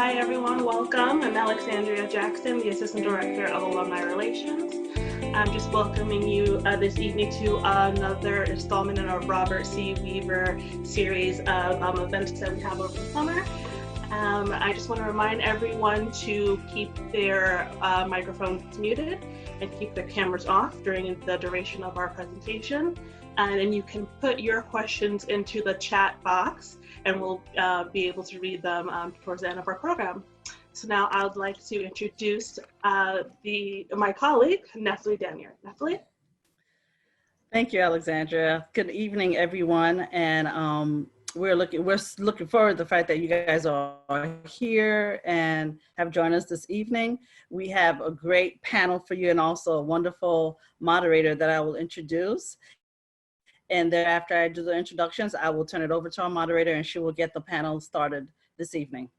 Hi everyone, welcome. I'm Alexandria Jackson, the Assistant Director of Alumni Relations. I'm just welcoming you this evening to another installment in our Robert C. Weaver series of events that we have over the summer. I just want to remind everyone to keep their microphones muted and keep their cameras off during the duration of our presentation. And then you can put your questions into the chat box and we'll be able to read them towards the end of our program. So now I would like to introduce my colleague, Nefli Danier. Nefli? Thank you, Alexandria. Good evening, everyone. And we're looking forward to the fact that you guys are here and have joined us this evening. We have a great panel for you and also a wonderful moderator that I will introduce. And thereafter I do the introductions, I will turn it over to our moderator and she will get the panel started this evening.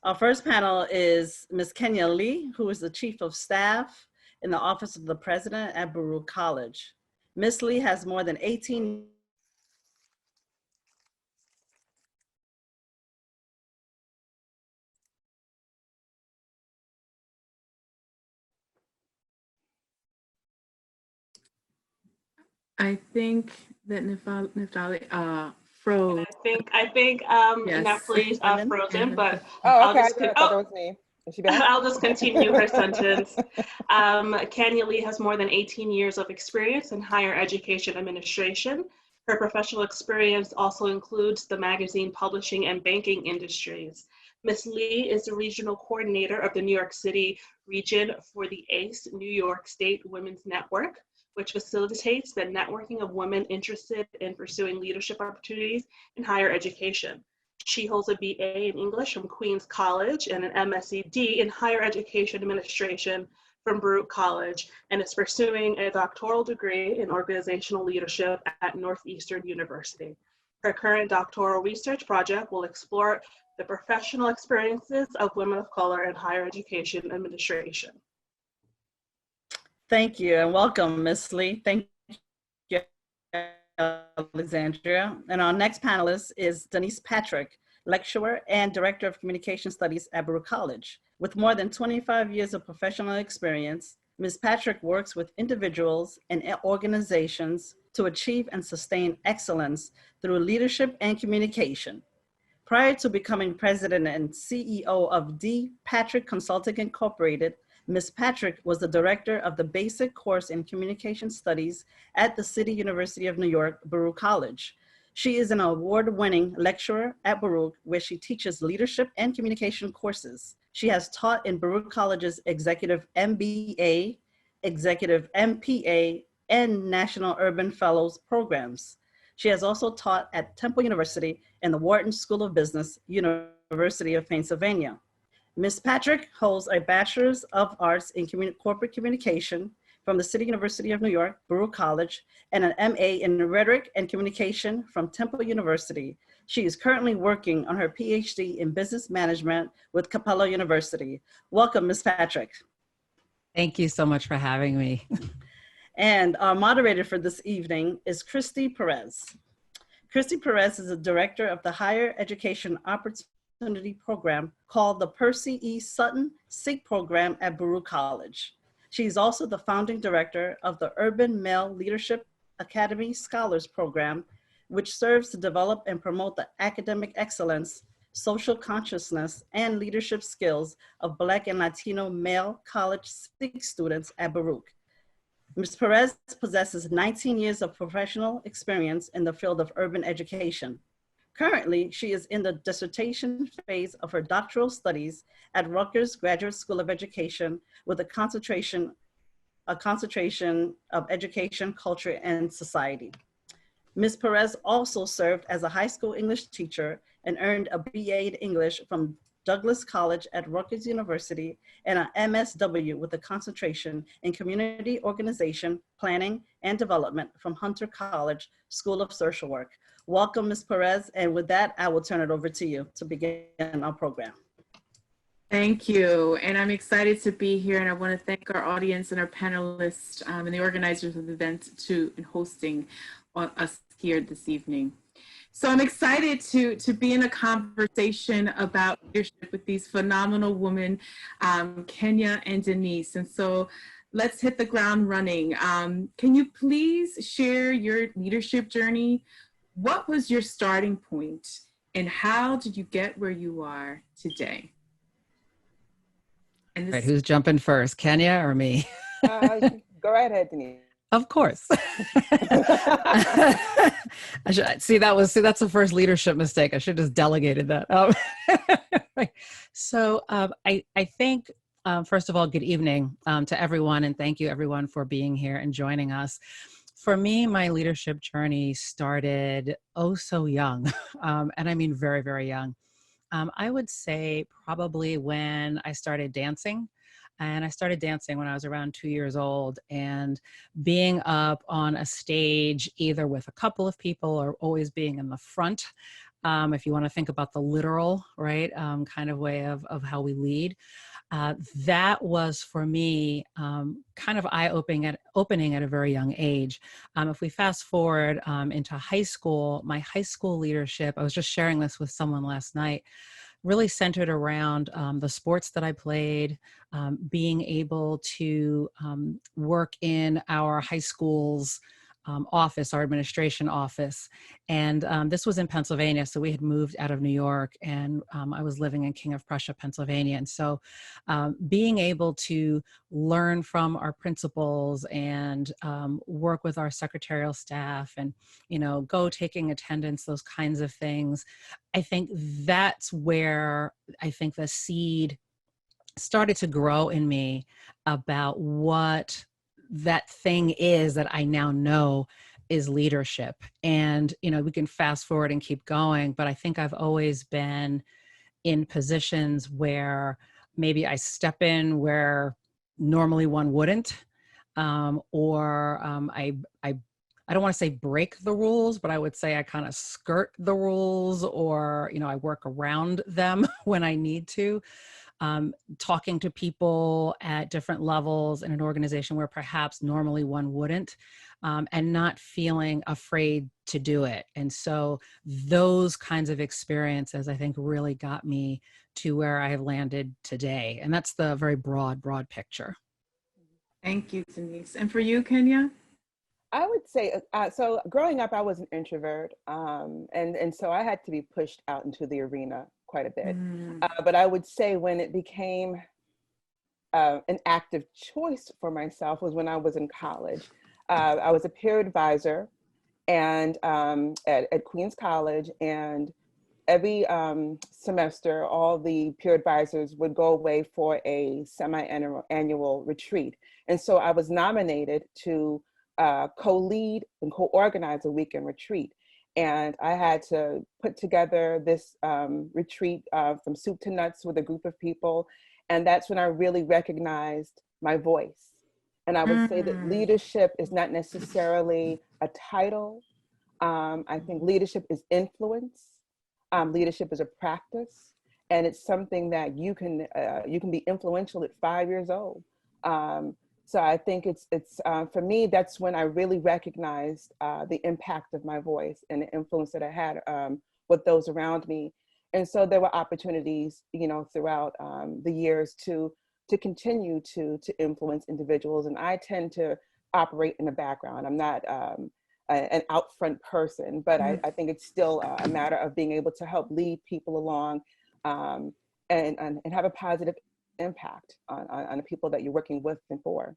Our first panel is Ms. Kenya Lee, who is the Chief of Staff in the Office of the President at Baruch College. Ms. Lee has more than 18 I think that Neftali froze. I think Yes. Nefli's frozen, but oh, okay. I thought that was me. Is she back? I'll just continue her sentence. Kenya Lee has more than 18 years of experience in higher education administration. Her professional experience also includes the magazine publishing and banking industries. Ms. Lee is the regional coordinator of the New York City region for the ACE New York State Women's Network, which facilitates the networking of women interested in pursuing leadership opportunities in higher education. She holds a BA in English from Queens College and an MSc-D in Higher Education Administration from Baruch College, and is pursuing a doctoral degree in organizational leadership at Northeastern University. Her current doctoral research project will explore the professional experiences of women of color in higher education administration. Thank you and welcome, Ms. Lee. Thank you, Alexandria. And our next panelist is Denise Patrick, lecturer and director of communication studies at Baruch College. With more than 25 years of professional experience, Ms. Patrick works with individuals and organizations to achieve and sustain excellence through leadership and communication. Prior to becoming president and CEO of D. Patrick Consulting Incorporated, Ms. Patrick was the director of the basic course in communication studies at the City University of New York, Baruch College. She is an award-winning lecturer at Baruch, where she teaches leadership and communication courses. She has taught in Baruch College's Executive MBA, Executive MPA, and National Urban Fellows programs. She has also taught at Temple University and the Wharton School of Business, University of Pennsylvania. Ms. Patrick holds a Bachelor's of Arts in Corporate Communication from the City University of New York, Baruch College, and an MA in Rhetoric and Communication from Temple University. She is currently working on her PhD in Business Management with Capella University. Welcome, Ms. Patrick. Thank you so much for having me. And our moderator for this evening is Christy Perez. Christy Perez is the director of the Higher Education Opportunity Program called the Percy E. Sutton SIG program at Baruch College. She is also the founding director of the Urban Male Leadership Academy Scholars Program, which serves to develop and promote the academic excellence, social consciousness, and leadership skills of Black and Latino male college SIG students at Baruch. Ms. Perez possesses 19 years of professional experience in the field of urban education. Currently, she is in the dissertation phase of her doctoral studies at Rutgers Graduate School of Education with a concentration of education, culture, and society. Ms. Perez also served as a high school English teacher and earned a BA in English from Douglas College at Rutgers University and an MSW with a concentration in community organization, planning, and development from Hunter College School of Social Work. Welcome, Ms. Perez, and with that, I will turn it over to you to begin our program. Thank you, and I'm excited to be here, and I want to thank our audience and our panelists and the organizers of the event in hosting us here this evening. So I'm excited to be in a conversation about leadership with these phenomenal women, Kenya and Denise. And so let's hit the ground running. Can you please share your leadership journey? What was your starting point and how did you get where you are today? And Right, who's jumping first, Kenya or me? Go right ahead, Denise. Of course. See, that's the first leadership mistake. I should have just delegated that. Right. So I think, first of all, good evening to everyone, and thank you everyone for being here and joining us. For me, my leadership journey started so young, and I mean very, very young. I would say probably when I started dancing. And I started dancing when I was around 2 years old, and being up on a stage, either with a couple of people or always being in the front, if you want to think about the literal, right, kind of way of how we lead. That was for me kind of eye-opening at a very young age. If we fast forward into high school, my high school leadership, I was just sharing this with someone last night, really centered around the sports that I played, being able to work in our high school's office, our administration office. And this was in Pennsylvania. So we had moved out of New York, and I was living in King of Prussia, Pennsylvania. And so being able to learn from our principals and work with our secretarial staff and, go taking attendance, those kinds of things, I think that's where I think the seed started to grow in me about what that thing is that I now know is leadership. And, we can fast forward and keep going, but I think I've always been in positions where maybe I step in where normally one wouldn't, or I don't want to say break the rules, but I would say I kind of skirt the rules, or, I work around them when I need to. Talking to people at different levels in an organization where perhaps normally one wouldn't, and not feeling afraid to do it. And so those kinds of experiences, I think, really got me to where I have landed today. And that's the very broad picture. Thank you, Denise. And for you, Kenya? I would say, so growing up, I was an introvert. And so I had to be pushed out into the arena quite a bit. But I would say when it became an active choice for myself was when I was in college. I was a peer advisor and at Queens College, and every semester, all the peer advisors would go away for a semi-annual retreat. And so I was nominated to co-lead and co-organize a weekend retreat. And I had to put together this retreat from soup to nuts with a group of people. And that's when I really recognized my voice. And I would say that leadership is not necessarily a title. I think leadership is influence. Leadership is a practice. And it's something that you can be influential at 5 years old. So I think it's for me, that's when I really recognized the impact of my voice and the influence that I had with those around me. And so there were opportunities, throughout the years to continue to influence individuals. And I tend to operate in the background. I'm not an out front person, but I think it's still a matter of being able to help lead people along and have a positive impact on the people that you're working with and for.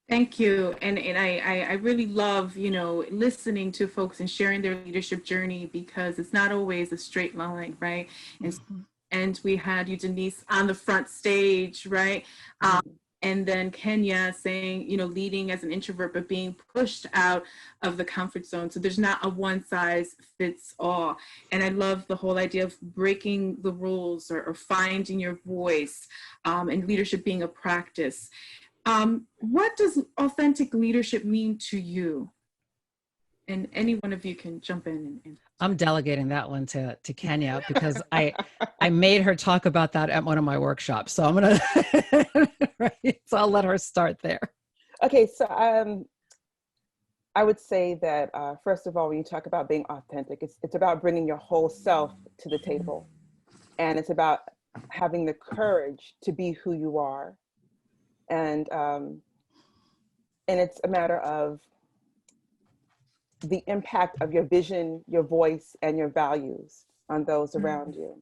Thank you. And I really love, listening to folks and sharing their leadership journey, because it's not always a straight line, right? And we had you, Denise, on the front stage, right? And then Kenya saying, leading as an introvert, but being pushed out of the comfort zone. So there's not a one size fits all. And I love the whole idea of breaking the rules or finding your voice, and leadership being a practice. What does authentic leadership mean to you? And any one of you can jump in. I'm delegating that one to Kenya, because I made her talk about that at one of my workshops. So I'm going to, right, so I'll let her start there. Okay, so I would say that, first of all, when you talk about being authentic, it's about bringing your whole self to the table. And it's about having the courage to be who you are. And it's a matter of the impact of your vision, your voice, and your values on those around you.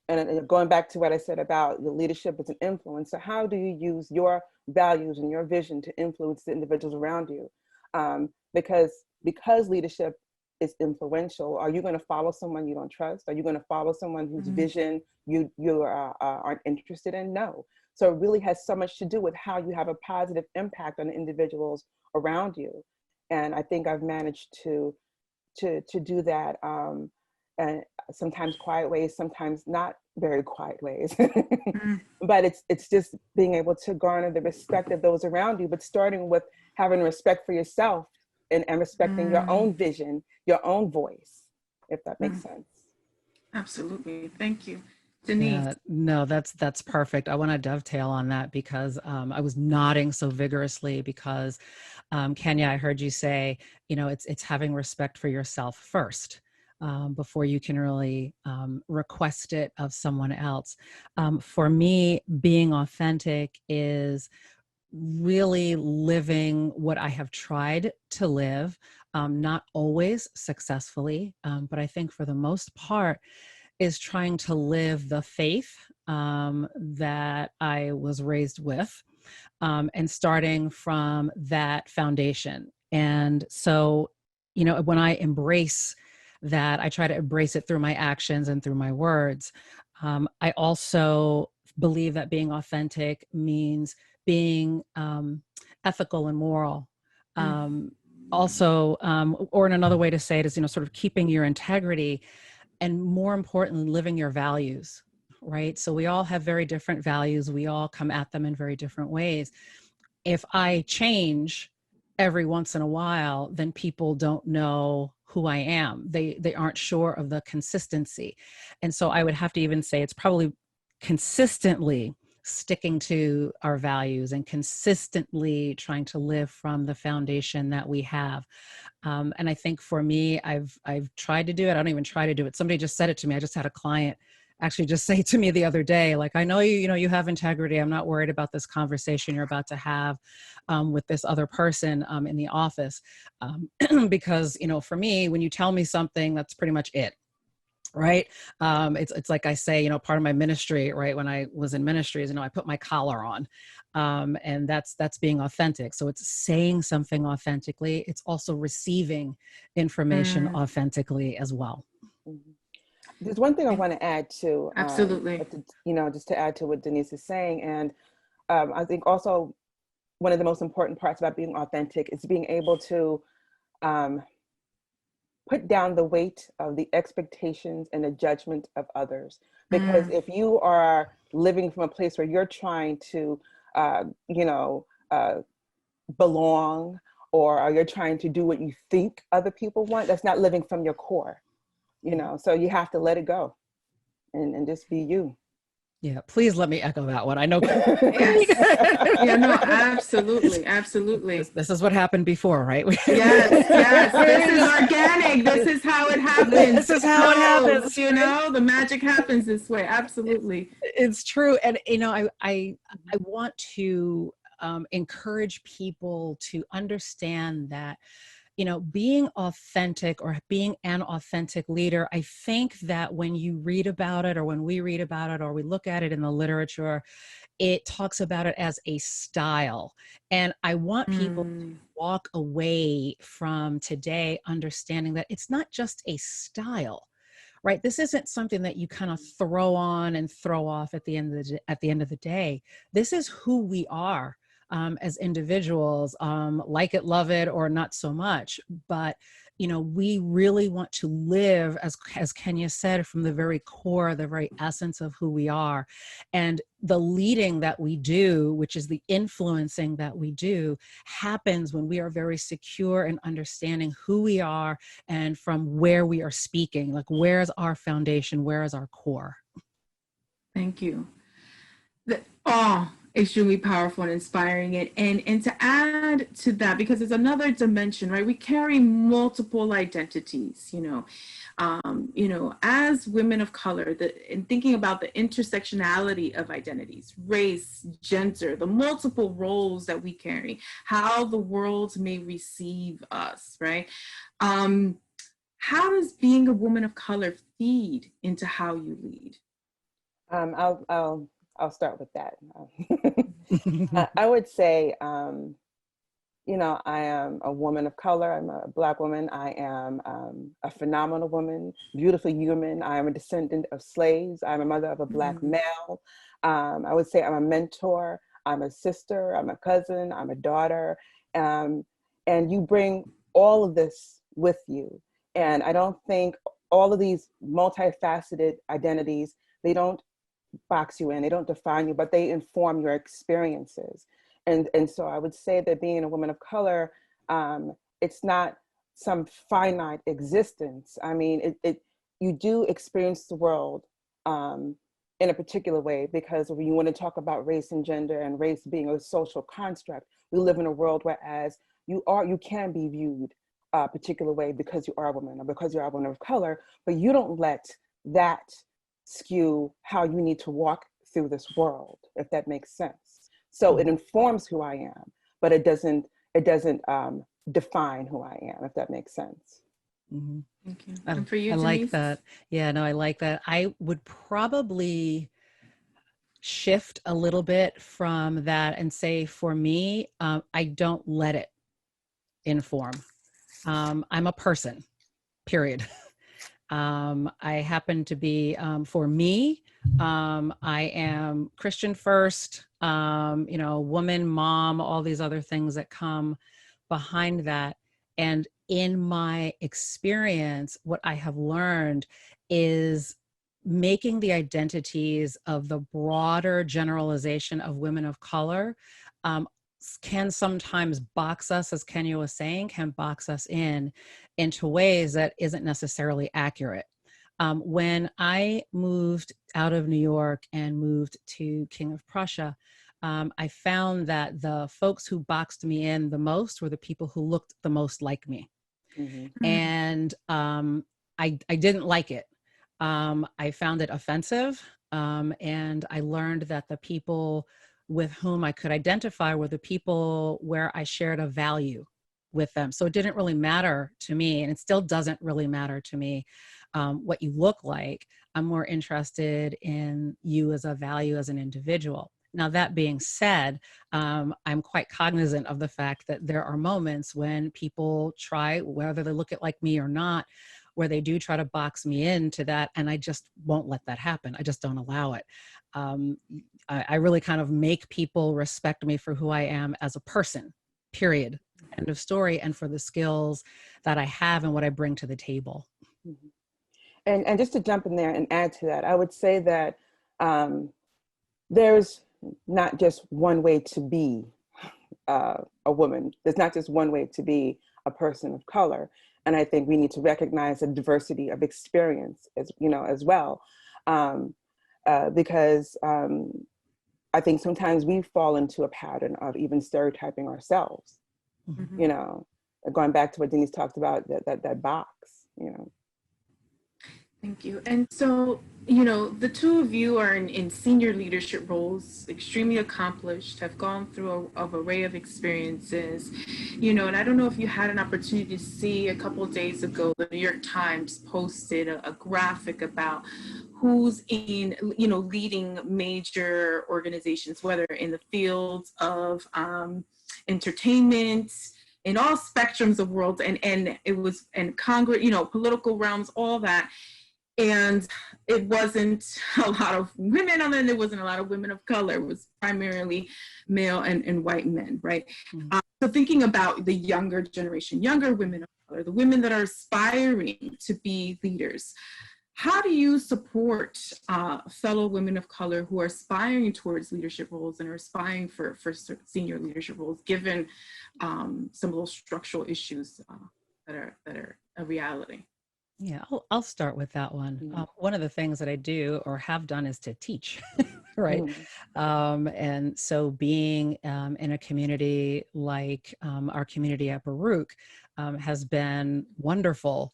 And going back to what I said about the leadership as an influence, so how do you use your values and your vision to influence the individuals around you? Because leadership is influential, are you going to follow someone you don't trust? Are you going to follow someone whose vision you aren't interested in? No. So it really has so much to do with how you have a positive impact on the individuals around you. And I think I've managed to do that, and sometimes quiet ways, sometimes not very quiet ways. But it's just being able to garner the respect of those around you, but starting with having respect for yourself and respecting your own vision, your own voice, if that makes sense. Absolutely. Thank you. Denise. Yeah, no, that's perfect. I want to dovetail on that because I was nodding so vigorously because Kenya, I heard you say, it's having respect for yourself first before you can really request it of someone else. For me, being authentic is really living what I have tried to live, not always successfully, but I think for the most part, is trying to live the faith that I was raised with, and starting from that foundation. And so, when I embrace that, I try to embrace it through my actions and through my words. I also believe that being authentic means being ethical and moral. Also, or in another way to say it is, sort of keeping your integrity, and more importantly, living your values, right? So we all have very different values. We all come at them in very different ways. If I change every once in a while, then people don't know who I am. They aren't sure of the consistency. And so I would have to even say it's probably consistently sticking to our values and consistently trying to live from the foundation that we have. And I think for me, I've tried to do it. I don't even try to do it. Somebody just said it to me. I just had a client actually just say to me the other day, like, I know you have integrity. I'm not worried about this conversation you're about to have with this other person in the office. Because, for me, when you tell me something, that's pretty much it. Right. It's like I say, part of my ministry, right. When I was in ministries, I put my collar on, and that's being authentic. So it's saying something authentically. It's also receiving information authentically as well. There's one thing I want to add to, Absolutely. Just to add to what Denise is saying. And I think also one of the most important parts about being authentic is being able to put down the weight of the expectations and the judgment of others. Because if you are living from a place where you're trying to, belong, or you're trying to do what you think other people want, that's not living from your core, so you have to let it go and just be you. Yeah, please let me echo that one. I know. Yeah, no, absolutely, absolutely. This is what happened before, right? Yes. This is organic. This is how it happens. This is how it happens. The magic happens this way. Absolutely. It's true. And, I want to encourage people to understand that, being authentic or being an authentic leader, I think that when you read about it, or when we read about it, or we look at it in the literature, it talks about it as a style. And I want people to walk away from today understanding that it's not just a style, right? This isn't something that you kind of throw on and throw off at the end of the day. This is who we are. As individuals, like it, love it, or not so much. But, we really want to live, as Kenya said, from the very core, the very essence of who we are. And the leading that we do, which is the influencing that we do, happens when we are very secure in understanding who we are and from where we are speaking. Like, where is our foundation? Where is our core? Thank you. extremely powerful and inspiring. And to add to that, because it's another dimension, right? We carry multiple identities, as women of color, and thinking about the intersectionality of identities, race, gender, the multiple roles that we carry, how the world may receive us, right? How does being a woman of color feed into how you lead? I'll start with that. I would say, I am a woman of color. I'm a Black woman. I am a phenomenal woman, beautiful human. I am a descendant of slaves. I'm a mother of a Black male. I would say I'm a mentor. I'm a sister. I'm a cousin. I'm a daughter. And you bring all of this with you. And I don't think all of these multifaceted identities, they don't box you in, they don't define you, but they inform your experiences. And so I would say that being a woman of color, it's not some finite existence. I mean, you do experience the world in a particular way, because when you want to talk about race and gender and race being a social construct, we live in a world whereas you can be viewed a particular way because you are a woman or because you're a woman of color, but you don't let that skew how you need to walk through this world, if that makes sense. So it informs who I am, but it doesn't define who I am, if that makes sense. Mm-hmm. Thank you. And for you, I Denise? like that. Yeah, no, I like that. I would probably shift a little bit from that and say, for me, I don't let it inform. I'm a person, period. I happen to be, for me, I am Christian first, woman, mom, all these other things that come behind that. And in my experience, what I have learned is making the identities of the broader generalization of women of color can sometimes box us, as Kenya was saying, can box us into ways that isn't necessarily accurate. When I moved out of New York and moved to King of Prussia, I found that the folks who boxed me in the most were the people who looked the most like me. Mm-hmm. And I didn't like it. I found it offensive. And I learned that the people with whom I could identify were the people where I shared a value with them. So it didn't really matter to me, and it still doesn't really matter to me what you look like. I'm more interested in you as a value as an individual. Now, that being said, I'm quite cognizant of the fact that there are moments when people try, whether they look at like me or not, where they do try to box me into that, and I just won't let that happen. I just don't allow it. I really kind of make people respect me for who I am as a person, period, end of story, and for the skills that I have and what I bring to the table. Mm-hmm. And just to jump in there and add to that, I would say that there's not just one way to be a woman. There's not just one way to be a person of color. And I think we need to recognize the diversity of experience as well. Because I think sometimes we fall into a pattern of even stereotyping ourselves, mm-hmm. Going back to what Denise talked about, that box, Thank you. And so, the two of you are in senior leadership roles, extremely accomplished, have gone through a array of experiences, and I don't know if you had an opportunity to see a couple of days ago, the New York Times posted a graphic about who's in, leading major organizations, whether in the fields of entertainment, in all spectrums of world, and it was, and Congress, political realms, all that. And it wasn't a lot of women on there, and there wasn't a lot of women of color. It was primarily male and white men, right? Mm-hmm. So thinking about the younger generation, younger women of color, the women that are aspiring to be leaders, how do you support fellow women of color who are aspiring towards leadership roles and are aspiring for senior leadership roles, given some of those structural issues that are a reality? Yeah, I'll start with that one. One of the things that I do or have done is to teach. right? And so being in a community like our community at Baruch has been wonderful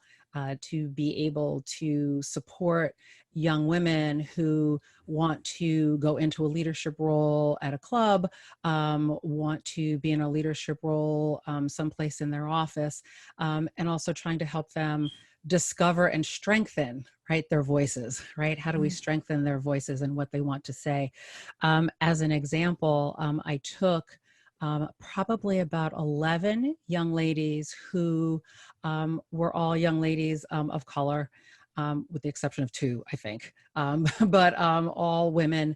to be able to support young women who want to go into a leadership role at a club, want to be in a leadership role someplace in their office, and also trying to help them discover and strengthen, right, their voices, right? How do we strengthen their voices and what they want to say? As an example, I took probably about 11 young ladies who were all young ladies of color, with the exception of 2, I think, but all women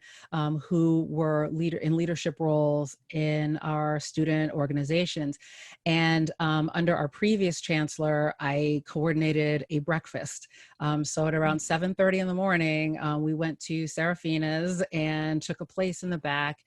who were in leadership roles in our student organizations. And under our previous chancellor, I coordinated a breakfast. So at around 7:30 in the morning, we went to Serafina's and took a place in the back.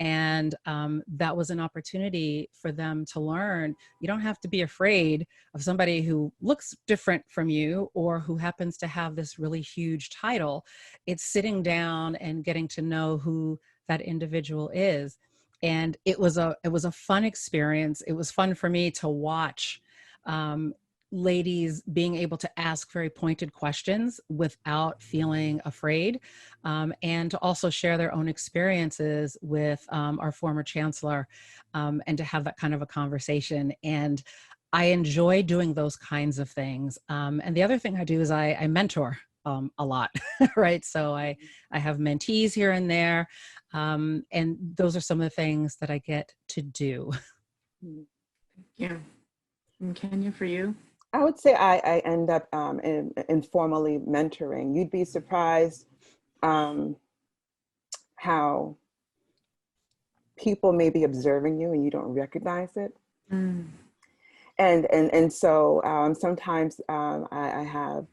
And that was an opportunity for them to learn. You don't have to be afraid of somebody who looks different from you or who happens to have this really huge title. It's sitting down and getting to know who that individual is. And it was a fun experience. It was fun for me to watch ladies being able to ask very pointed questions without feeling afraid, and to also share their own experiences with our former chancellor, and to have that kind of a conversation. And I enjoy doing those kinds of things. And the other thing I do is I mentor a lot, right? So I have mentees here and there, and those are some of the things that I get to do. Yeah. And Kenya, for you? I would say I end up informally mentoring. You'd be surprised how people may be observing you and you don't recognize it. And so sometimes I have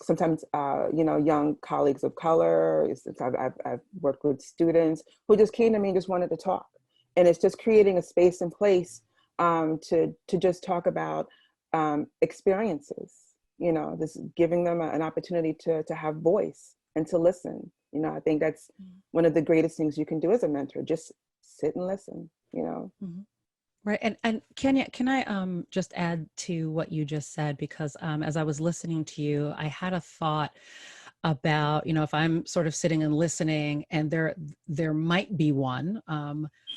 sometimes young colleagues of color. I've worked with students who just came to me and just wanted to talk, and it's just creating a space and place to just talk about experiences, this giving them an opportunity to have voice and to listen. I think that's one of the greatest things you can do as a mentor, just sit and listen, Right. And Kenya, can I just add to what you just said? Because as I was listening to you, I had a thought about, if I'm sort of sitting and listening, and there might be one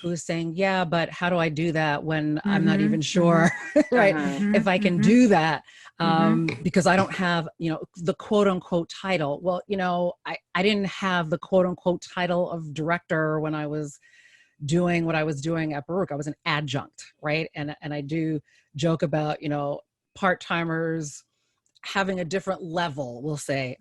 who is saying, yeah, but how do I do that when I'm not even sure, right? If I can do that, because I don't have, the quote unquote title. Well, I didn't have the quote unquote title of director when I was doing what I was doing at Baruch. I was an adjunct, right? And I do joke about, part-timers having a different level, we'll say,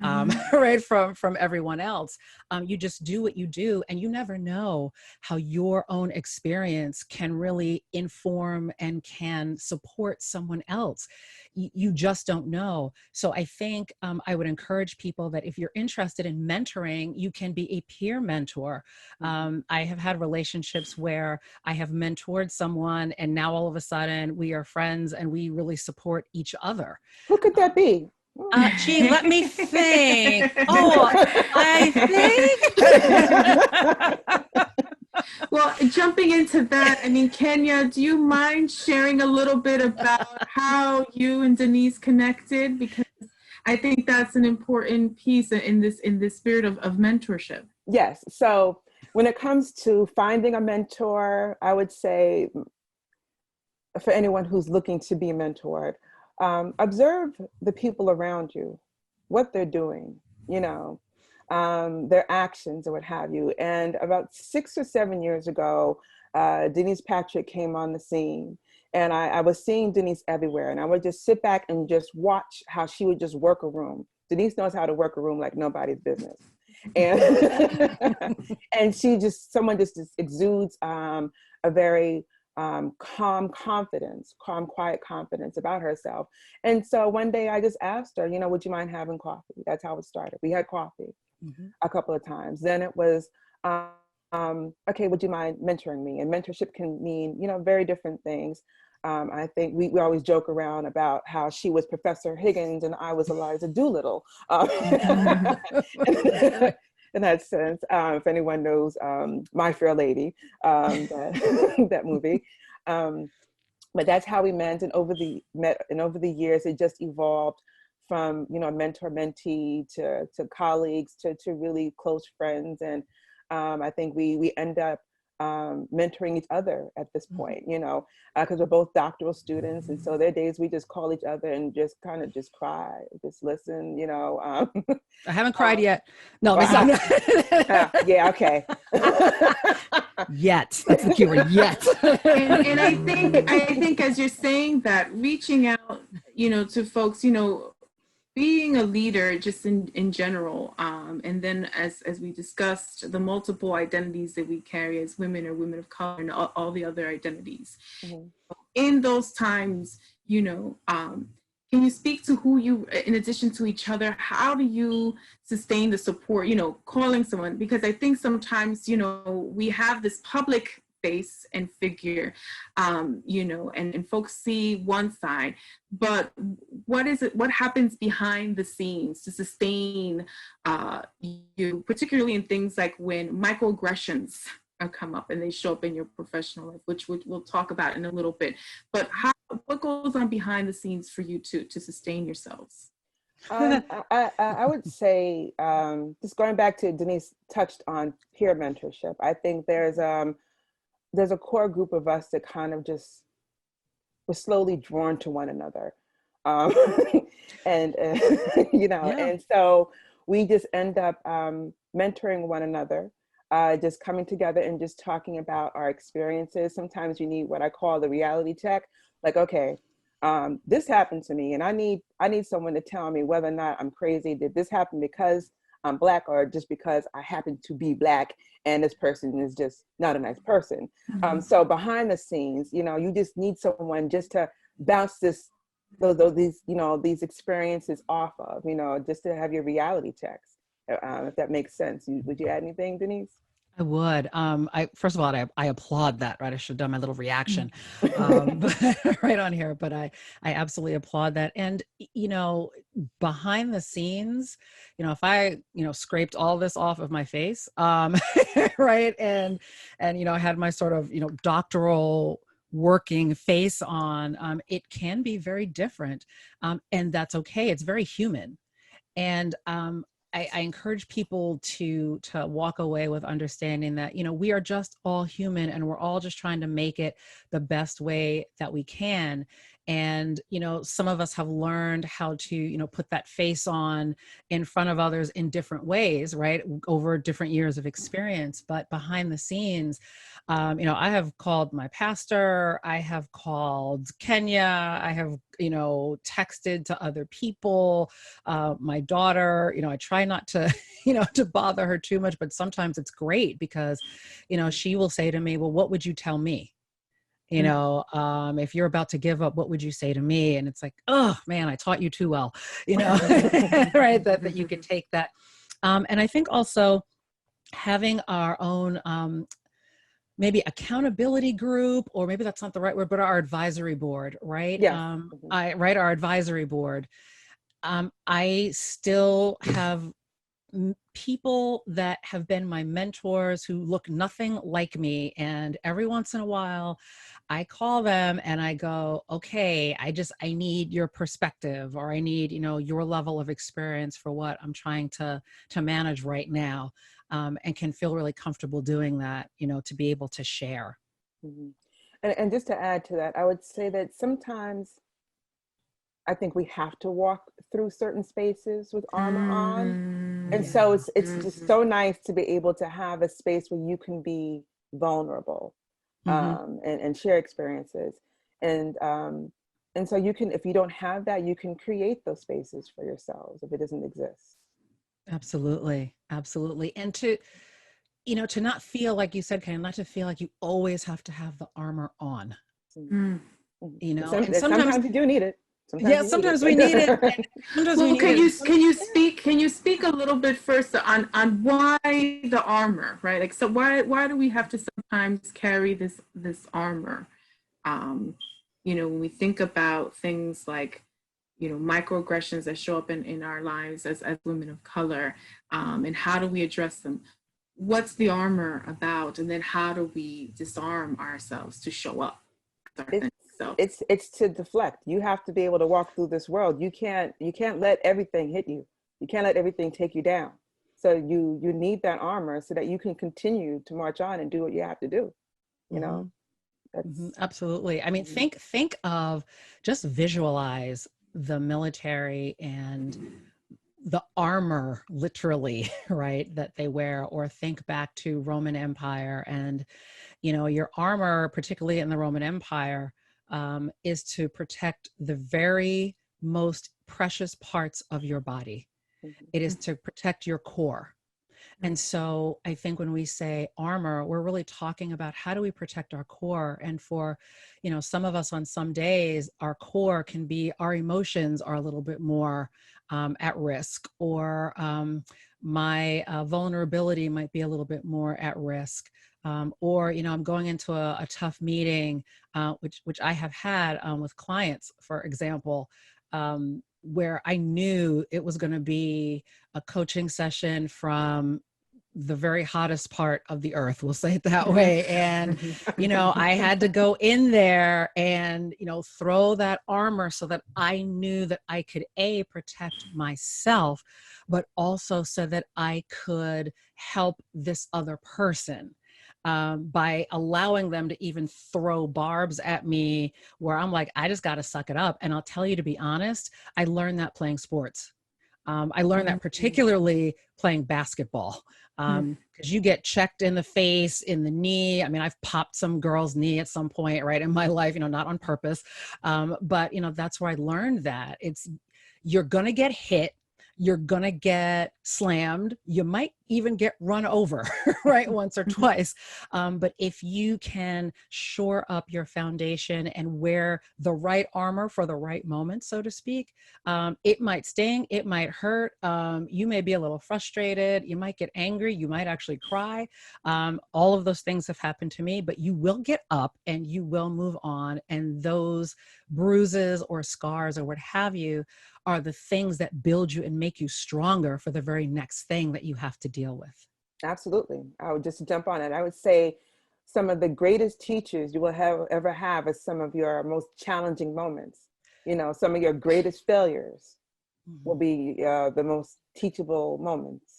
right, from everyone else. You just do what you do, and you never know how your own experience can really inform and can support someone else. You just don't know. So I think I would encourage people that if you're interested in mentoring, you can be a peer mentor. I have had relationships where I have mentored someone, and now all of a sudden we are friends and we really support each other. Who could that be? Gee, let me think. Oh, I think. Well, jumping into that, Kenya, do you mind sharing a little bit about how you and Denise connected? Because I think that's an important piece in this spirit of mentorship. Yes. So when it comes to finding a mentor, I would say for anyone who's looking to be mentored, observe the people around you, what they're doing, their actions or what have you. And about 6 or 7 years ago, Denise Patrick came on the scene, and I was seeing Denise everywhere, and I would just sit back and just watch how she would just work a room. Denise knows how to work a room like nobody's business. And and someone just exudes a very calm, quiet confidence about herself. And so one day I just asked her, would you mind having coffee? That's how it started. We had coffee a couple of times. Then it was, okay, would you mind mentoring me? And mentorship can mean, very different things. I think we always joke around about how she was Professor Higgins and I was Eliza Doolittle. in that sense. If anyone knows My Fair Lady, that, that movie. But that's how we met, and over the years, it just evolved from, you know, mentor mentee to colleagues to really close friends, and I think we end up mentoring each other at this point, you know, because we're both doctoral students, and so there are days we just call each other and just kind of just cry, just listen, you know. I haven't cried yet. No, yeah, okay. Yet. That's the key word, yet. And I think as you're saying that, reaching out, you know, to folks, you know, being a leader just in general, and then as we discussed, the multiple identities that we carry as women or women of color, and all the other identities. Mm-hmm. In those times, you know, can you speak to who you, in addition to each other, how do you sustain the support, you know, calling someone? Because I think sometimes, you know, we have this public face and figure, you know, and folks see one side, but what happens behind the scenes to sustain you, particularly in things like when microaggressions come up and they show up in your professional life, which we'll talk about in a little bit, but what goes on behind the scenes for you to sustain yourselves? I would say, just going back to Denise touched on peer mentorship. I think there's a core group of us that kind of just was slowly drawn to one another. And you know, yeah. And so we just end up mentoring one another, just coming together and just talking about our experiences. Sometimes you need what I call the reality check. Like, okay, this happened to me, and I need someone to tell me whether or not I'm crazy. Did this happen because I'm Black, or just because I happen to be Black and this person is just not a nice person? Mm-hmm. So behind the scenes, you know, you just need someone just to bounce these, you know, these experiences off of, you know, just to have your reality checks, if that makes sense. Would you add anything, Denise? I would. First of all, I applaud that, right? I should have done my little reaction right on here, but I absolutely applaud that. And, you know, behind the scenes, you know, if I, you know, scraped all this off of my face, right. And, you know, I had my sort of, you know, doctoral working face on, it can be very different. And that's okay. It's very human. And, I encourage people to walk away with understanding that, you know, we are just all human and we're all just trying to make it the best way that we can. And, you know, some of us have learned how to, you know, put that face on in front of others in different ways, right? Over different years of experience. But behind the scenes, you know, I have called my pastor, I have called Kenya, I have, you know, texted to other people, my daughter, you know, I try not to, you know, to bother her too much, but sometimes it's great because, you know, she will say to me, well, what would you tell me? You know, if you're about to give up, what would you say to me? And it's like, oh man, I taught you too well, you know, right? That you can take that. And I think also having our own, maybe accountability group, or maybe that's not the right word, but our advisory board, right? Yeah. Our advisory board. I still have people that have been my mentors who look nothing like me. And every once in a while I call them and I go, okay, I need your perspective, or I need, you know, your level of experience for what I'm trying to manage right now. And can feel really comfortable doing that, you know, to be able to share. Mm-hmm. And just to add to that, I would say that sometimes I think we have to walk through certain spaces with armor on. And so it's just so nice to be able to have a space where you can be vulnerable, and share experiences. And so you can, if you don't have that, you can create those spaces for yourselves if it doesn't exist. Absolutely. Absolutely. And to, you know, to not feel like you said, not to feel like you always have to have the armor on, you know, and sometimes you do need it. Sometimes we need it. Well, can you speak a little bit first on why the armor, right? Like, so why do we have to sometimes carry this armor? You know, when we think about things like microaggressions that show up in our lives as women of color, and how do we address them? What's the armor about? And then how do we disarm ourselves to show up as our authentic selves? It's to deflect. You have to be able to walk through this world. You can't let everything hit you. You can't let everything take you down. So you need that armor so that you can continue to march on and do what you have to do. You know, absolutely. I mean, think of, just visualize the military and the armor, literally, right, that they wear, or think back to Roman Empire. And, your armor, particularly in the Roman Empire, is to protect the very most precious parts of your body. It is to protect your core. And so I think when we say armor, we're really talking about how do we protect our core. And for, some of us on some days, our core can be, our emotions are a little bit more at risk, or my vulnerability might be a little bit more at risk. Or, I'm going into a tough meeting, which I have had with clients, for example, where I knew it was going to be a coaching session from the very hottest part of the earth, we'll say it that way. And, I had to go in there and, throw that armor so that I knew that I could protect myself, but also so that I could help this other person. By allowing them to even throw barbs at me, where I'm like, I just got to suck it up. And I'll tell you, to be honest, I learned that playing sports. I learned that particularly playing basketball, because you get checked in the face, in the knee. I mean, I've popped some girl's knee at some point, right, in my life, not on purpose. But, that's where I learned that you're going to get hit. You're going to get slammed. You might even get run over, right, once or twice. But if you can shore up your foundation and wear the right armor for the right moment, so to speak, it might sting, it might hurt. You may be a little frustrated. You might get angry. You might actually cry. All of those things have happened to me, but you will get up and you will move on. And those bruises or scars or what have you are the things that build you and make you stronger for the very next thing that you have to deal with. Absolutely. I would just jump on it. I would say some of the greatest teachers you will ever have is some of your most challenging moments. Some of your greatest failures will be the most teachable moments.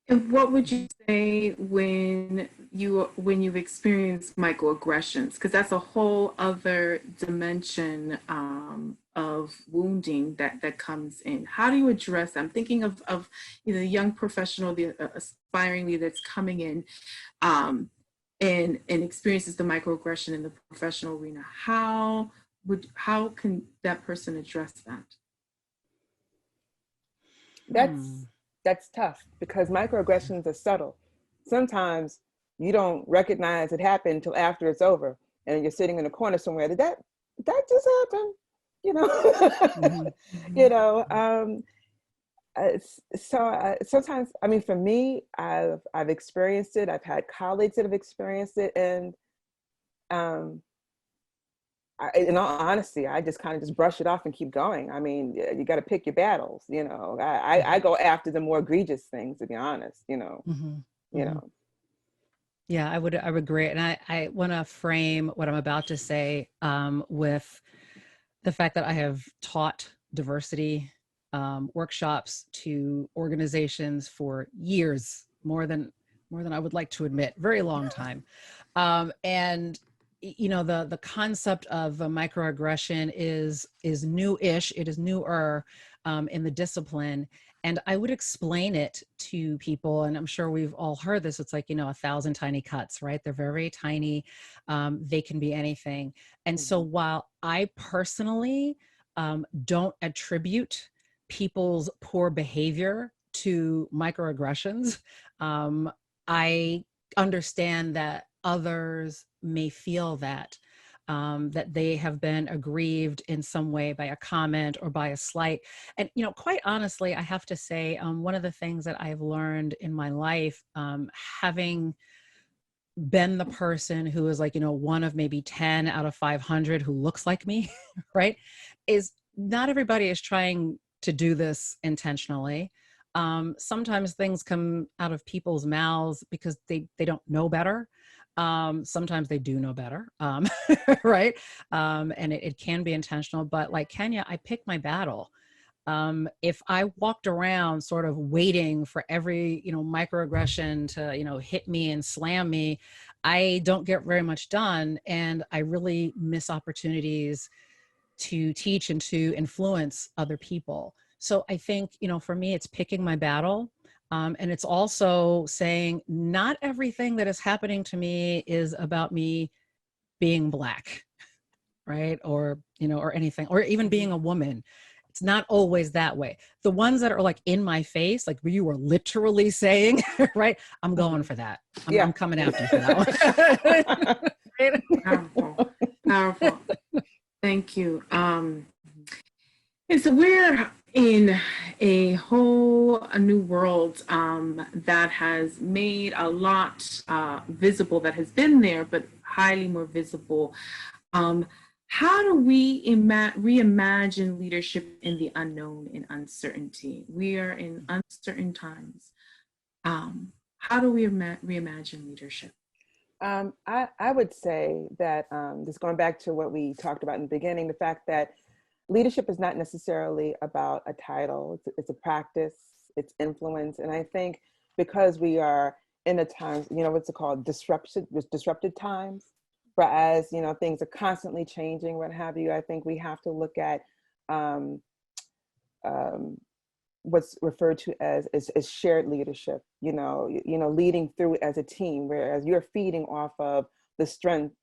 And what would you say when you've experienced microaggressions? Because that's a whole other dimension of wounding that comes in. How do you address that? I'm thinking of the young professional, the aspiring leader that's coming in and experiences the microaggression in the professional arena. How can that person address that? That's tough, because microaggressions are subtle. Sometimes you don't recognize it happened until after it's over, and you're sitting in a corner somewhere. Did that just happen? So sometimes, I mean, for me, I've experienced it. I've had colleagues that have experienced it, and in all honesty, I just kind of just brush it off and keep going. I mean, you got to pick your battles. I go after the more egregious things, to be honest. Yeah, I would agree, and I want to frame what I'm about to say with the fact that I have taught diversity workshops to organizations for years, more than I would like to admit, very long time, and the concept of a microaggression is new-ish. It is newer in the discipline. And I would explain it to people, and I'm sure we've all heard this. It's like, 1,000 tiny cuts, right? They're very, very tiny. They can be anything. And so while I personally don't attribute people's poor behavior to microaggressions, I understand that others may feel that they have been aggrieved in some way by a comment or by a slight. And, quite honestly, I have to say, one of the things that I've learned in my life, having been the person who is like, one of maybe 10 out of 500 who looks like me, right, is not everybody is trying to do this intentionally. Sometimes things come out of people's mouths because they don't know better. Sometimes they do know better, right? And it can be intentional, but like Kenya, I pick my battle. If I walked around sort of waiting for every, microaggression to, hit me and slam me, I don't get very much done. And I really miss opportunities to teach and to influence other people. So I think, for me, it's picking my battle. And it's also saying not everything that is happening to me is about me being Black, right? Or, or anything, or even being a woman. It's not always that way. The ones that are like in my face, like you were literally saying, right? I'm going for that. I'm coming after you for that one. Powerful. Powerful. Thank you. And so we're in a new world that has made a lot visible, that has been there, but highly more visible. How do we reimagine leadership in the unknown and uncertainty? We are in uncertain times. How do we reimagine leadership? I would say that just going back to what we talked about in the beginning, the fact that leadership is not necessarily about a title. It's a practice, it's influence. And I think because we are in a time, what's it called? Disrupted times. Whereas, things are constantly changing, what have you, I think we have to look at what's referred to as shared leadership, leading through as a team, whereas you're feeding off of the strength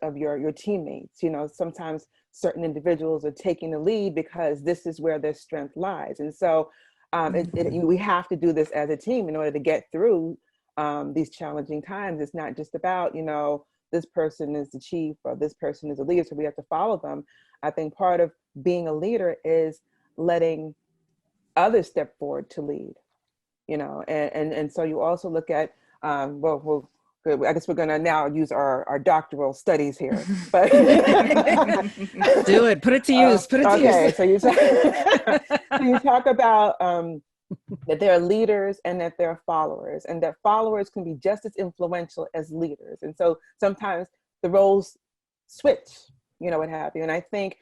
of your teammates. Sometimes certain individuals are taking the lead because this is where their strength lies. And so we have to do this as a team in order to get through these challenging times. It's not just about, this person is the chief or this person is a leader, so we have to follow them. I think part of being a leader is letting others step forward to lead, and so you also look at, I guess we're going to now use our doctoral studies here, but do it, put it to use, So you talk about that there are leaders and that there are followers, and that followers can be just as influential as leaders. And so sometimes the roles switch, what have you. And I think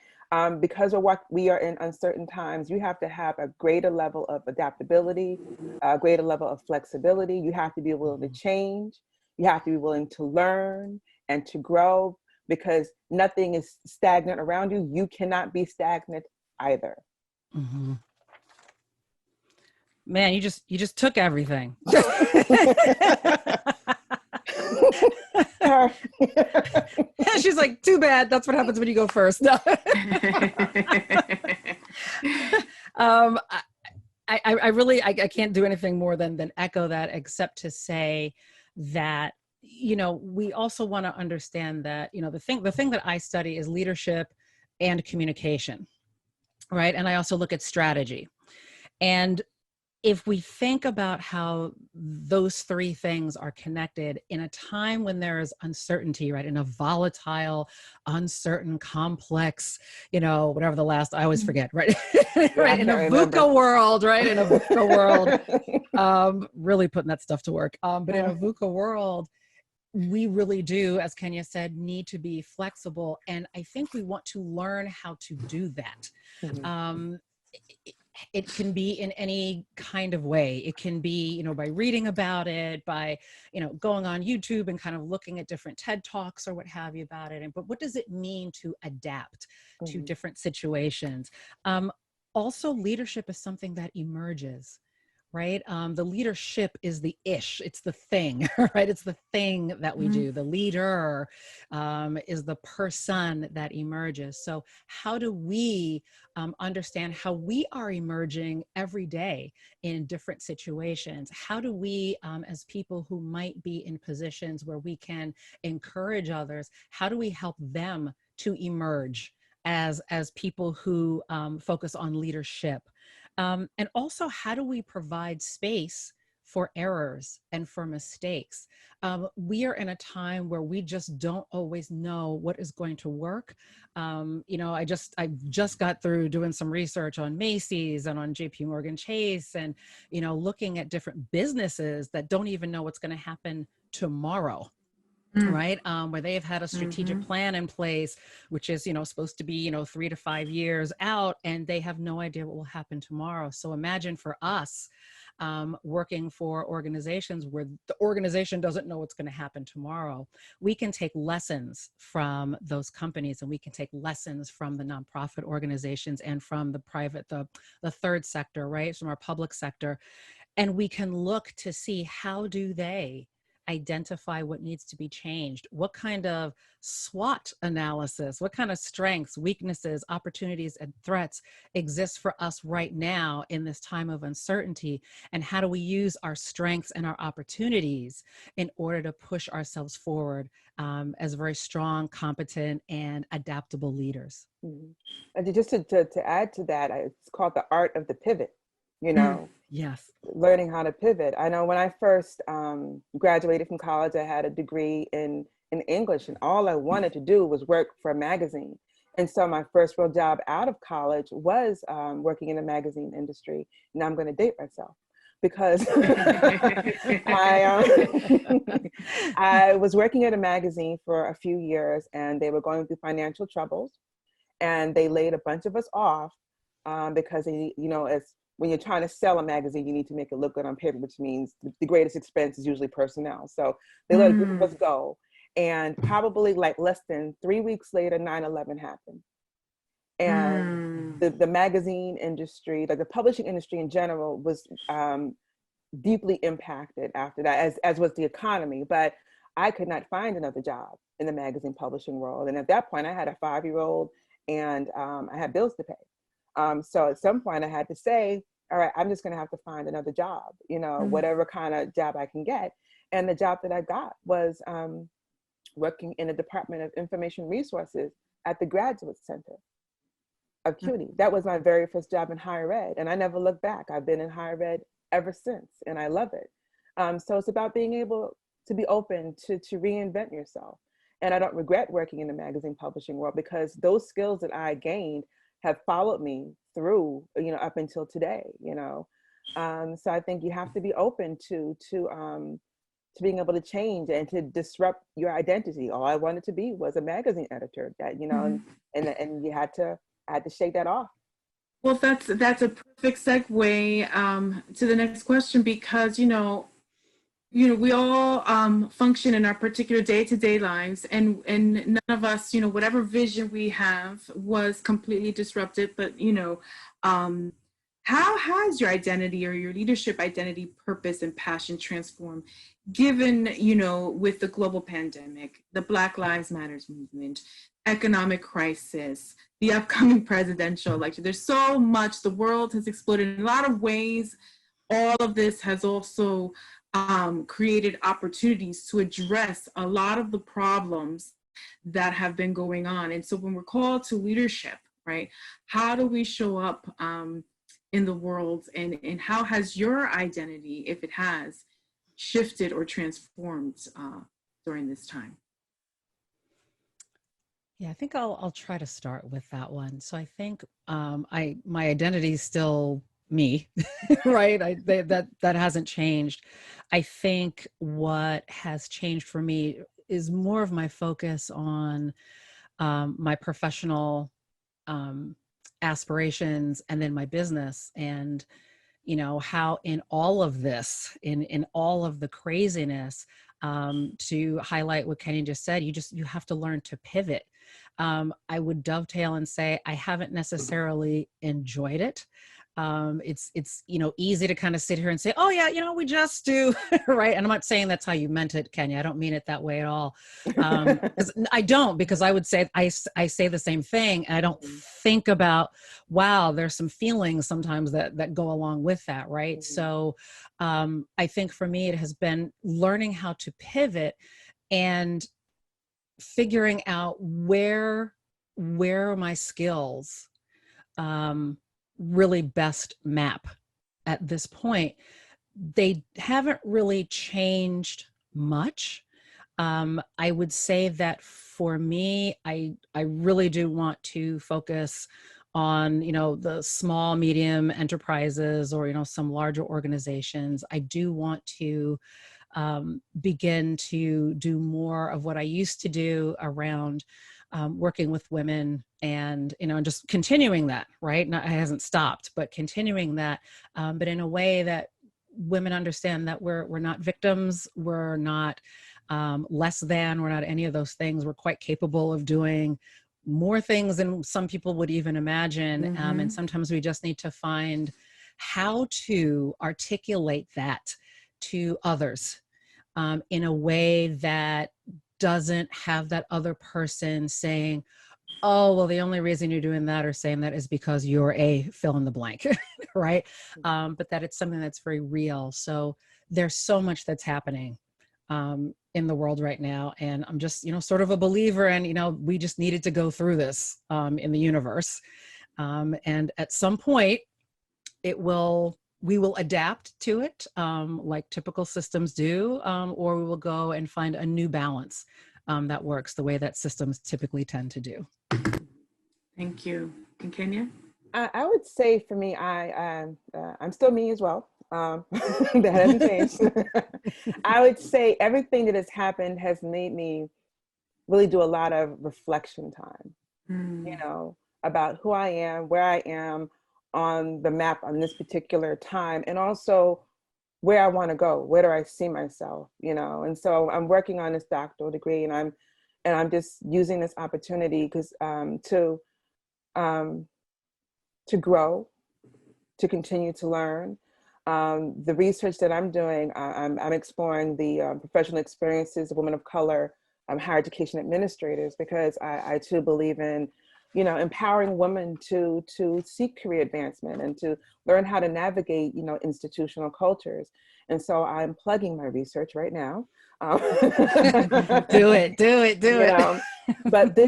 because of what we are in uncertain times, you have to have a greater level of adaptability, a greater level of flexibility. You have to be willing to change. You have to be willing to learn and to grow, because nothing is stagnant around you. You cannot be stagnant either. Mm-hmm. Man, you just took everything. She's like, too bad. That's what happens when you go first. No. I really can't do anything more than echo that, except to say that, we also want to understand that, the thing that I study is leadership and communication, right? And I also look at strategy. And if we think about how those three things are connected in a time when there is uncertainty, right? In a volatile, uncertain, complex, whatever the last, I always forget, right? Right. In a VUCA world, right? In a VUCA world, really putting that stuff to work. But in a VUCA world, we really do, as Kenya said, need to be flexible. And I think we want to learn how to do that. Mm-hmm. It can be in any kind of way. It can be, by reading about it, by, going on YouTube and kind of looking at different TED Talks or what have you about it. But what does it mean to adapt to different situations? Also, leadership is something that emerges, right? The leadership is the ish, it's the thing, right? It's the thing that we do. The leader is the person that emerges. So how do we understand how we are emerging every day in different situations? How do we, as people who might be in positions where we can encourage others, how do we help them to emerge as people who focus on leadership? And also, how do we provide space for errors and for mistakes. We are in a time where we just don't always know what is going to work. You know, I just got through doing some research on Macy's and on JP Morgan Chase, and, you know, looking at different businesses that don't even know what's going to happen tomorrow. Right. Where they've had a strategic plan in place, which is, you know, supposed to be, you know, 3 to 5 years out, and they have no idea what will happen tomorrow. So imagine for us working for organizations where the organization doesn't know what's going to happen tomorrow. We can take lessons from those companies, and we can take lessons from the nonprofit organizations and from the private, the third sector, right? From our public sector. And we can look to see, how do they identify what needs to be changed? What kind of SWOT analysis, what kind of strengths, weaknesses, opportunities, and threats exist for us right now in this time of uncertainty? And how do we use our strengths and our opportunities in order to push ourselves forward as very strong, competent, and adaptable leaders? And just to add to that, it's called the art of the pivot, you know. Yes. Learning how to pivot. I know when I first graduated from college, I had a degree in English, and all I wanted to do was work for a magazine. And so my first real job out of college was working in the magazine industry. Now I'm going to date myself, because I was working at a magazine for a few years, and they were going through financial troubles, and they laid a bunch of us off because they, you know, as when you're trying to sell a magazine, you need to make it look good on paper, which means the greatest expense is usually personnel. So they let a group of us go. And probably like less than 3 weeks later, 9/11 happened. And the magazine industry, like the publishing industry in general, was deeply impacted after that, as was the economy. But I could not find another job in the magazine publishing world. And at that point, I had a 5-year-old, and I had bills to pay. So at some point I had to say, all right, I'm just going to have to find another job, you know, whatever kind of job I can get. And the job that I got was working in the Department of Information Resources at the Graduate Center of CUNY. That was my very first job in higher ed. And I never looked back. I've been in higher ed ever since, and I love it. So it's about being able to be open to reinvent yourself. And I don't regret working in the magazine publishing world, because those skills that I gained have followed me through, you know, up until today, you know. So I think you have to be open to being able to change and to disrupt your identity. All I wanted to be was a magazine editor, that, you know, and you had to shake that off. Well, that's a perfect segue to the next question, because you know, we all function in our particular day-to-day lives, and none of us, you know, whatever vision we have was completely disrupted. But, you know, how has your identity or your leadership identity, purpose, and passion transformed, given, you know, with the global pandemic, the Black Lives Matters movement, economic crisis, the upcoming presidential election? There's so much. The world has exploded in a lot of ways. All of this has also created opportunities to address a lot of the problems that have been going on. And so when we're called to leadership, right, how do we show up in the world, and how has your identity, if it has, shifted or transformed during this time? Yeah, I think I'll try to start with that one. So I think my identity is still me, right? That hasn't changed. I think what has changed for me is more of my focus on my professional aspirations, and then my business, and, you know, how in all of this, in all of the craziness, to highlight what Kenny just said, you have to learn to pivot. I would dovetail and say I haven't necessarily enjoyed it. It's, you know, easy to kind of sit here and say, oh yeah, you know, we just do, right? And I'm not saying that's how you meant it, Kenya. I don't mean it that way at all. I don't, because I would say, I say the same thing, and I don't think about, wow, there's some feelings sometimes that go along with that, right? So I think for me, it has been learning how to pivot and figuring out where my skills really best map at this point, they haven't really changed much. I would say that for me, I really do want to focus on, the small, medium enterprises or, some larger organizations. I do want to begin to do more of what I used to do around working with women and, just continuing that, right? Not, it hasn't stopped, but continuing that, but in a way that women understand that we're not victims, we're not less than, we're not any of those things. We're quite capable of doing more things than some people would even imagine. And sometimes we just need to find how to articulate that to others in a way that doesn't have that other person saying, oh, well, the only reason you're doing that or saying that is because you're a fill in the blank, right? But that it's something that's very real. So there's so much that's happening in the world right now. And I'm just, sort of a believer in, we just needed to go through this in the universe. And at some point we will adapt to it like typical systems do, or we will go and find a new balance that works the way that systems typically tend to do. Thank you. And Kenya? I would say for me, I'm still me as well. That hasn't changed. I would say everything that has happened has made me really do a lot of reflection time, about who I am, where I am on the map on this particular time, and also where I want to go, where do I see myself, and so I'm working on this doctoral degree, and I'm just using this opportunity to grow, to continue to learn. The research that I'm doing, I'm exploring the professional experiences of women of color, higher education administrators, because I too believe in, empowering women to seek career advancement and to learn how to navigate, institutional cultures. And so I'm plugging my research right now. Do it. But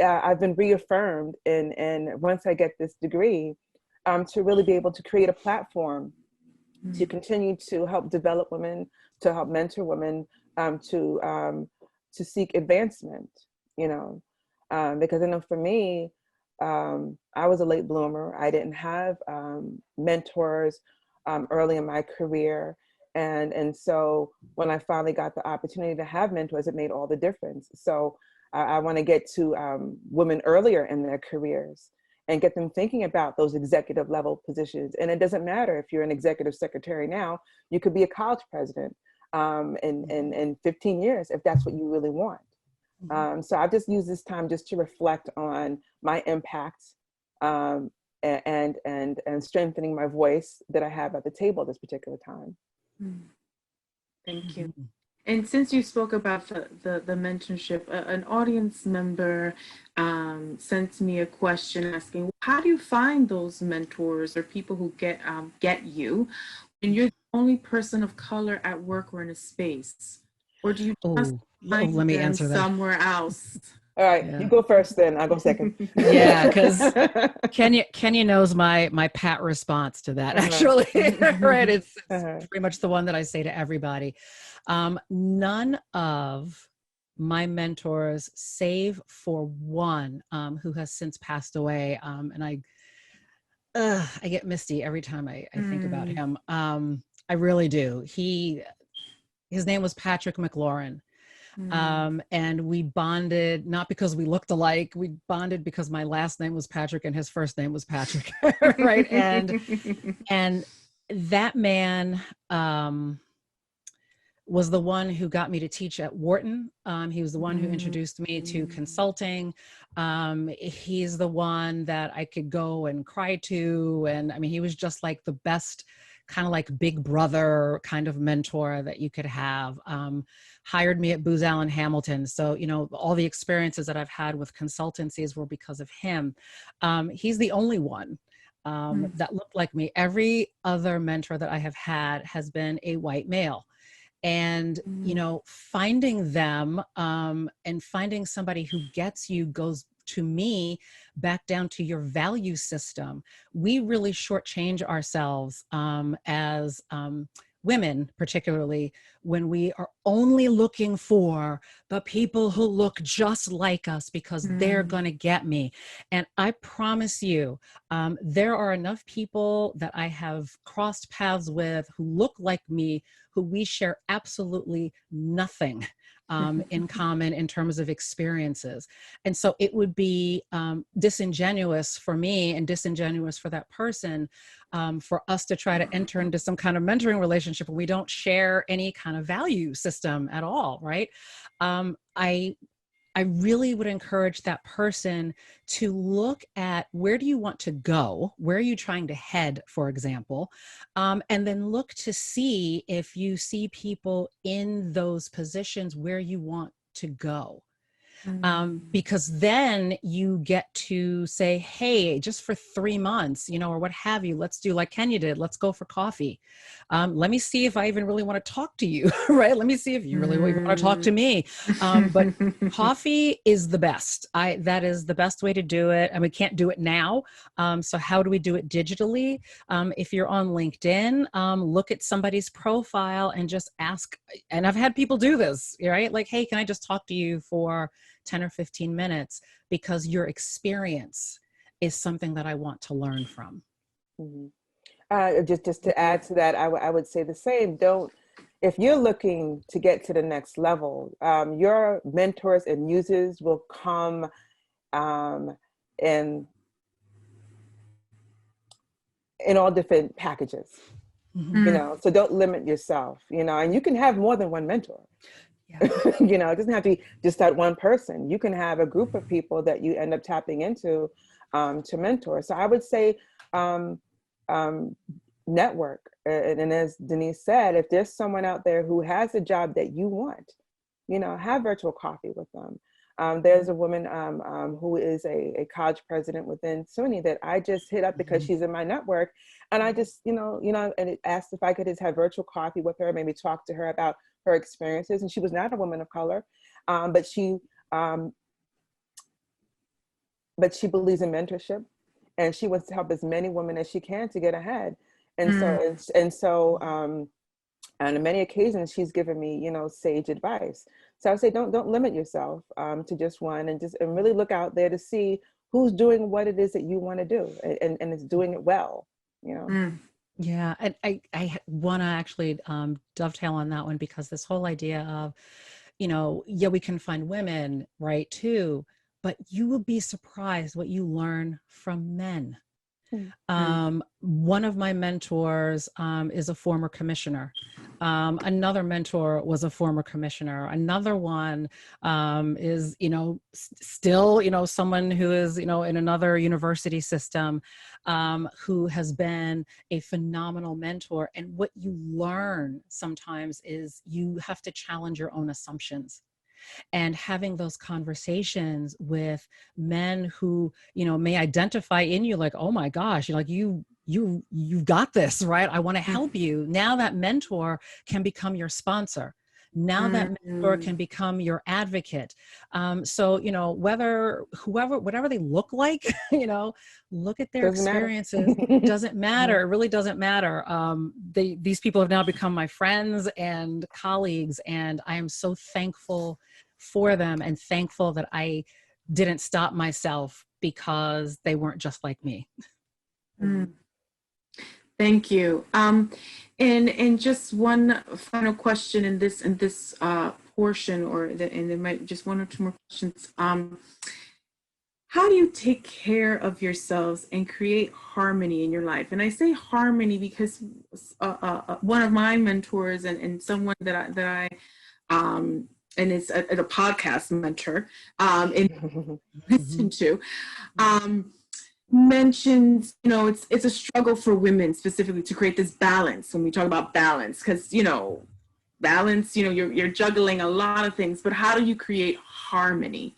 I've been reaffirmed in once I get this degree, to really be able to create a platform to continue to help develop women, to help mentor women, to seek advancement, because I know for me, I was a late bloomer. I didn't have mentors early in my career. And so when I finally got the opportunity to have mentors, it made all the difference. So I want to get to women earlier in their careers and get them thinking about those executive level positions. And it doesn't matter if you're an executive secretary now, you could be a college president in 15 years, if that's what you really want. So I've just used this time just to reflect on my impact and strengthening my voice that I have at the table at this particular time. Thank you. And since you spoke about the mentorship, an audience member sent me a question asking, how do you find those mentors or people who get you when you're the only person of color at work or in a space? Or do you just find let me them answer that somewhere else? All right, You go first, then I'll go second. Yeah, because Kenya knows my pat response to that. Actually, right? It's pretty much the one that I say to everybody. None of my mentors, save for one who has since passed away, and I get misty every time I think about him. I really do. His name was Patrick McLaurin. And we bonded not because we looked alike. We bonded because my last name was Patrick and his first name was Patrick, right? And that man was the one who got me to teach at Wharton. He was the one who introduced me to consulting. He's the one that I could go and cry to. And I mean, he was just like the best kind of like big brother kind of mentor that you could have. Hired me at Booz Allen Hamilton. So, all the experiences that I've had with consultancies were because of him. He's the only one that looked like me. Every other mentor that I have had has been a white male. And, finding them and finding somebody who gets you goes to me back down to your value system. We really shortchange ourselves as women, particularly when we are only looking for the people who look just like us because they're going to get me. And I promise you, there are enough people that I have crossed paths with who look like me, who we share absolutely nothing in common in terms of experiences. And so it would be disingenuous for me and disingenuous for that person for us to try to enter into some kind of mentoring relationship when we don't share any kind of value system at all, right? I really would encourage that person to look at, where do you want to go? Where are you trying to head, for example? And then look to see if you see people in those positions where you want to go. Because then you get to say, hey, just for 3 months, or what have you, let's do like Kenya did. Let's go for coffee. Let me see if I even really want to talk to you, right? Let me see if you really want to talk to me. But coffee is the best. That is the best way to do it. And we can't do it now. So how do we do it digitally? If you're on LinkedIn, look at somebody's profile and just ask. And I've had people do this, right? Like, hey, can I just talk to you for 10 or 15 minutes, because your experience is something that I want to learn from. Just to add to that, I would say the same. If you're looking to get to the next level, your mentors and muses will come in all different packages, so don't limit yourself, and you can have more than one mentor. Yeah. It doesn't have to be just that one person. You can have a group of people that you end up tapping into to mentor. So I would say network. And as Denise said, if there's someone out there who has a job that you want, have virtual coffee with them. There's a woman who is a college president within SUNY that I just hit up because she's in my network. And I just, and it asked if I could just have virtual coffee with her, maybe talk to her about her experiences. And she was not a woman of color, but she believes in mentorship, and she wants to help as many women as she can to get ahead. And so on many occasions, she's given me, sage advice. So I would say, don't limit yourself to just one, and really look out there to see who's doing what it is that you want to do, and is doing it well, Yeah, and I want to actually dovetail on that one, because this whole idea of, we can find women, right, too, but you will be surprised what you learn from men. One of my mentors is a former commissioner. Another mentor was a former commissioner. Another one is, still, someone who is, in another university system, who has been a phenomenal mentor. And what you learn sometimes is you have to challenge your own assumptions. And having those conversations with men who, may identify in you like, oh my gosh, you've got this, right? I want to help you. Now that mentor can become your sponsor. Now that mentor can become your advocate. So, whatever they look like, look at their experiences. Doesn't matter. It really doesn't matter. These people have now become my friends and colleagues, and I am so thankful for them, and thankful that I didn't stop myself because they weren't just like me. Thank you. And just one final question in this portion, and there might just one or two more questions. How do you take care of yourselves and create harmony in your life? And I say harmony because one of my mentors and someone that I and it's a podcast mentor and listen to mentions, it's a struggle for women specifically to create this balance. When we talk about balance, because balance, you're juggling a lot of things, but how do you create harmony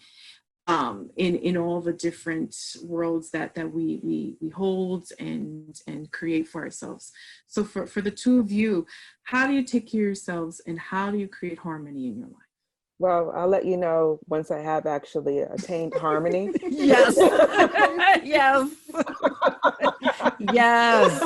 in all the different worlds that we hold and create for ourselves? So for the two of you, how do you take care of yourselves, and how do you create harmony in your life? Well, I'll let you know once I have actually attained harmony. Yes. Yes. Yes.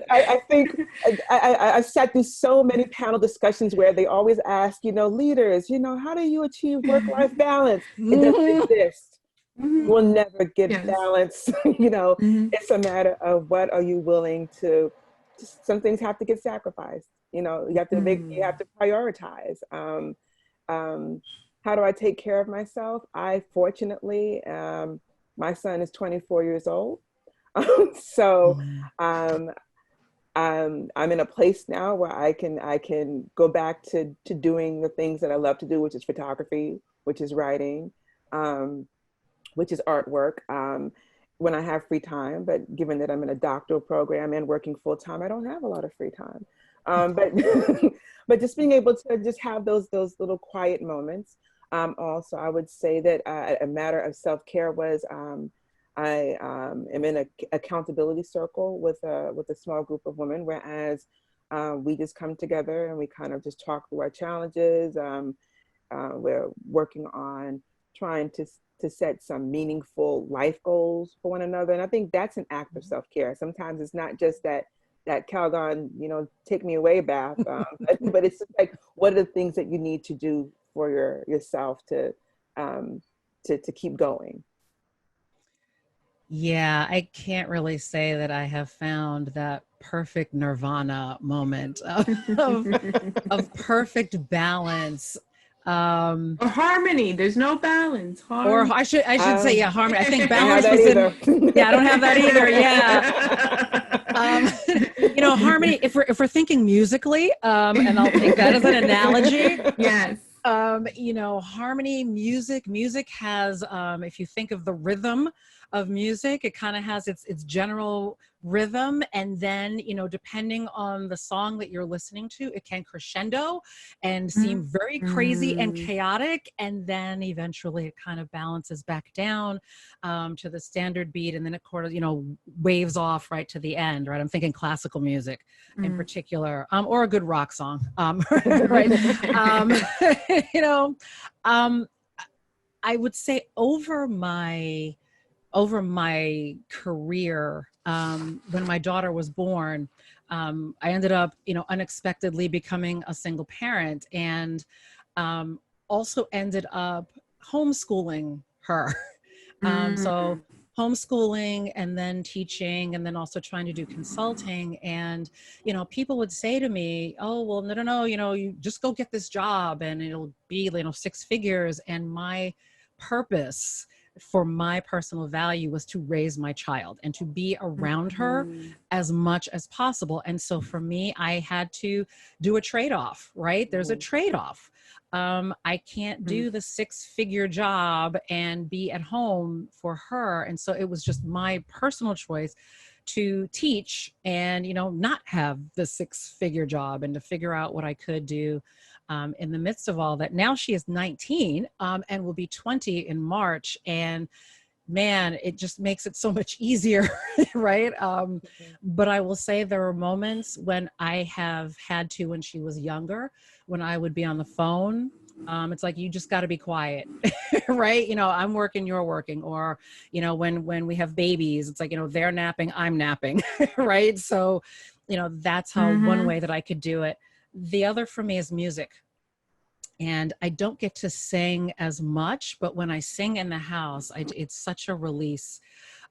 I think I've sat through so many panel discussions where they always ask, leaders, how do you achieve work-life balance? It doesn't exist. We'll never get balance. It's a matter of what are you willing to, some things have to get sacrificed. You have to prioritize. How do I take care of myself? I fortunately, my son is 24 years old. So I'm in a place now where I can go back to doing the things that I love to do, which is photography, which is writing, which is artwork, when I have free time. But given that I'm in a doctoral program and working full time, I don't have a lot of free time. But but just being able to just have those little quiet moments. Also, I would say that a matter of self-care was I am in an accountability circle with a small group of women, whereas we just come together and we kind of just talk through our challenges. We're working on trying to set some meaningful life goals for one another. And I think that's an act of self-care. Sometimes it's not just that Calgon, take me away bath, but it's like, what are the things that you need to do for yourself to keep going? Yeah, I can't really say that I have found that perfect nirvana moment of perfect balance. Or harmony. There's no balance. Or I should say, yeah, harmony. I think balance was in. Yeah, I don't have that either. Yeah. Harmony. If we're thinking musically, and I'll take that as an analogy. Yes. Harmony, music has, if you think of the rhythm of music, it kind of has its general rhythm, and then depending on the song that you're listening to, it can crescendo and seem very crazy and chaotic, and then eventually it kind of balances back down to the standard beat, and then it waves off right to the end, right? I'm thinking classical music in particular, or a good rock song, right? I would say over my career, when my daughter was born, I ended up, unexpectedly becoming a single parent, and also ended up homeschooling her. So homeschooling and then teaching, and then also trying to do consulting. And, people would say to me, oh, well, no, you just go get this job and it'll be, 6 figures. And my purpose for my personal value was to raise my child and to be around her as much as possible. And so for me, I had to do a trade-off, right? There's a trade-off. I can't do the 6-figure job and be at home for her. And so it was just my personal choice to teach and, not have the 6-figure job, and to figure out what I could do in the midst of all that. Now she is 19 and will be 20 in March. And man, it just makes it so much easier, right? But I will say there are moments when I have had to, when she was younger, when I would be on the phone, it's like, you just got to be quiet, right? I'm working, you're working. Or, when we have babies, it's like, they're napping, I'm napping, right? So, that's how one way that I could do it. The other for me is music. And I don't get to sing as much, but when I sing in the house, it's such a release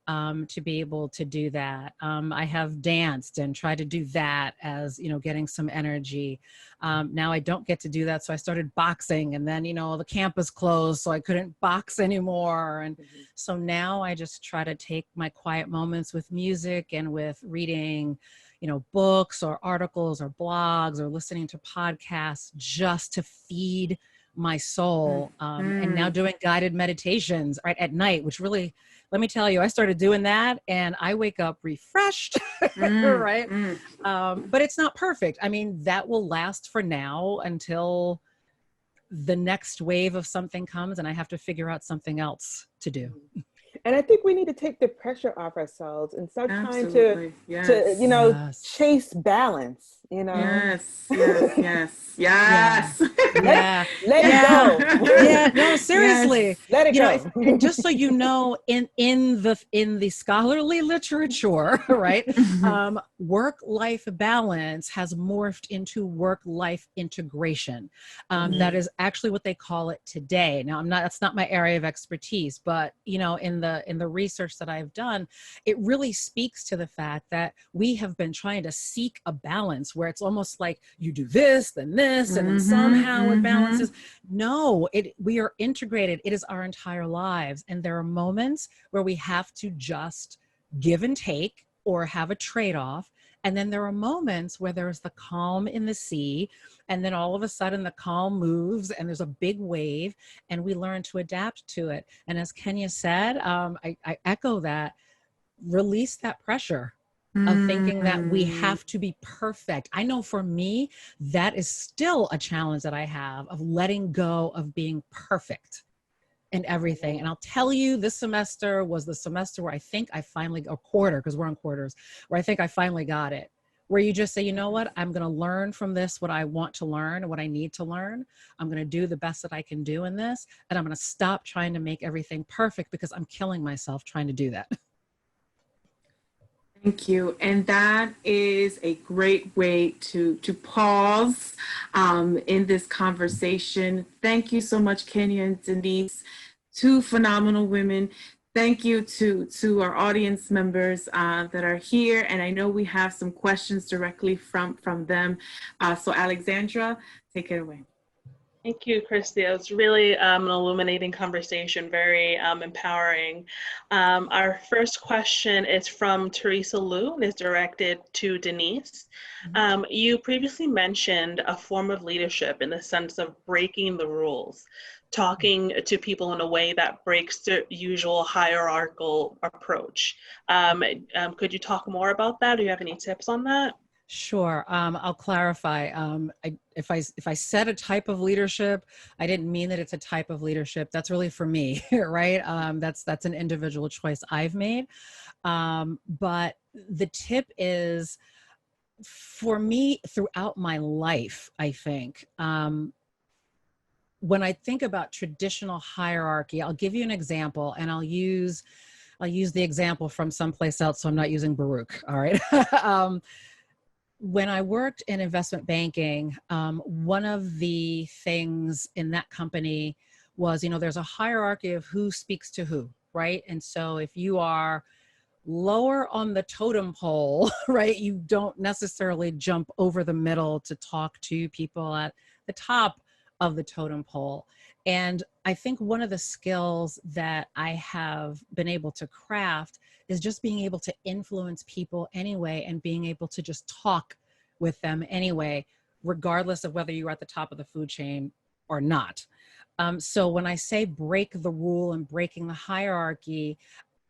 to be able to do that. I have danced and tried to do that as, getting some energy. Now I don't get to do that. So I started boxing, and then, the campus closed, so I couldn't box anymore. And so now I just try to take my quiet moments with music and with reading, books or articles or blogs or listening to podcasts, just to feed my soul. And now doing guided meditations right at night, which really, let me tell you, I started doing that and I wake up refreshed, right? But it's not perfect. I mean, that will last for now until the next wave of something comes and I have to figure out something else to do. And I think we need to take the pressure off ourselves and stop trying to Yes. chase balance. you know? Yes, yes, yes, yes. Yeah. Let Yeah. it go. Yeah, no, seriously. Yes. Let it You know, go. and just so you know, in the scholarly literature, right, work-life balance has morphed into work-life integration. That is actually what they call it today. Now, that's not my area of expertise, but you know, in the research that I've done, it really speaks to the fact that we have been trying to seek a balance where it's almost like you do this, then this, and then somehow it balances. No, we are integrated. It is our entire lives. And there are moments where we have to just give and take or have a trade-off. And then there are moments where there's the calm in the sea, and then all of a sudden the calm moves and there's a big wave, and we learn to adapt to it. And as Kenya said, I echo that. Release that pressure of thinking that we have to be perfect. I know for me, that is still a challenge that I have, of letting go of being perfect in everything. And I'll tell you, this semester was the semester where I think I finally, a quarter, because we're on quarters, where I think I finally got it. Where you just say, you know what, I'm going to learn from this what I want to learn and what I need to learn. I'm going to do the best that I can do in this. And I'm going to stop trying to make everything perfect, because I'm killing myself trying to do that. Thank you. And that is a great way to pause in this conversation. Thank you so much, Kenya and Denise, two phenomenal women. Thank you to our audience members that are here. And I know we have some questions directly from them. So Alexandra, take it away. Thank you, Christy. It was really an illuminating conversation, very empowering. Our first question is from Teresa Liu and is directed to Denise. You previously mentioned a form of leadership in the sense of breaking the rules, talking to people in a way that breaks the usual hierarchical approach. Could you talk more about that? Do you have any tips on that? Sure. I'll clarify. If I said a type of leadership, I didn't mean that it's a type of leadership. That's really for me, right? That's an individual choice I've made. But the tip is, for me, throughout my life, I think, when I think about traditional hierarchy, I'll give you an example, and I'll use the example from someplace else, so I'm not using Baruch. All right. When I worked in investment banking, one of the things in that company was, you know, there's a hierarchy of who speaks to who, right? And so if you are lower on the totem pole, right, you don't necessarily jump over the middle to talk to people at the top of the totem pole. And I think one of the skills that I have been able to craft is just being able to influence people anyway, and being able to just talk with them anyway, regardless of whether you're at the top of the food chain or not. So when I say break the rule and breaking the hierarchy,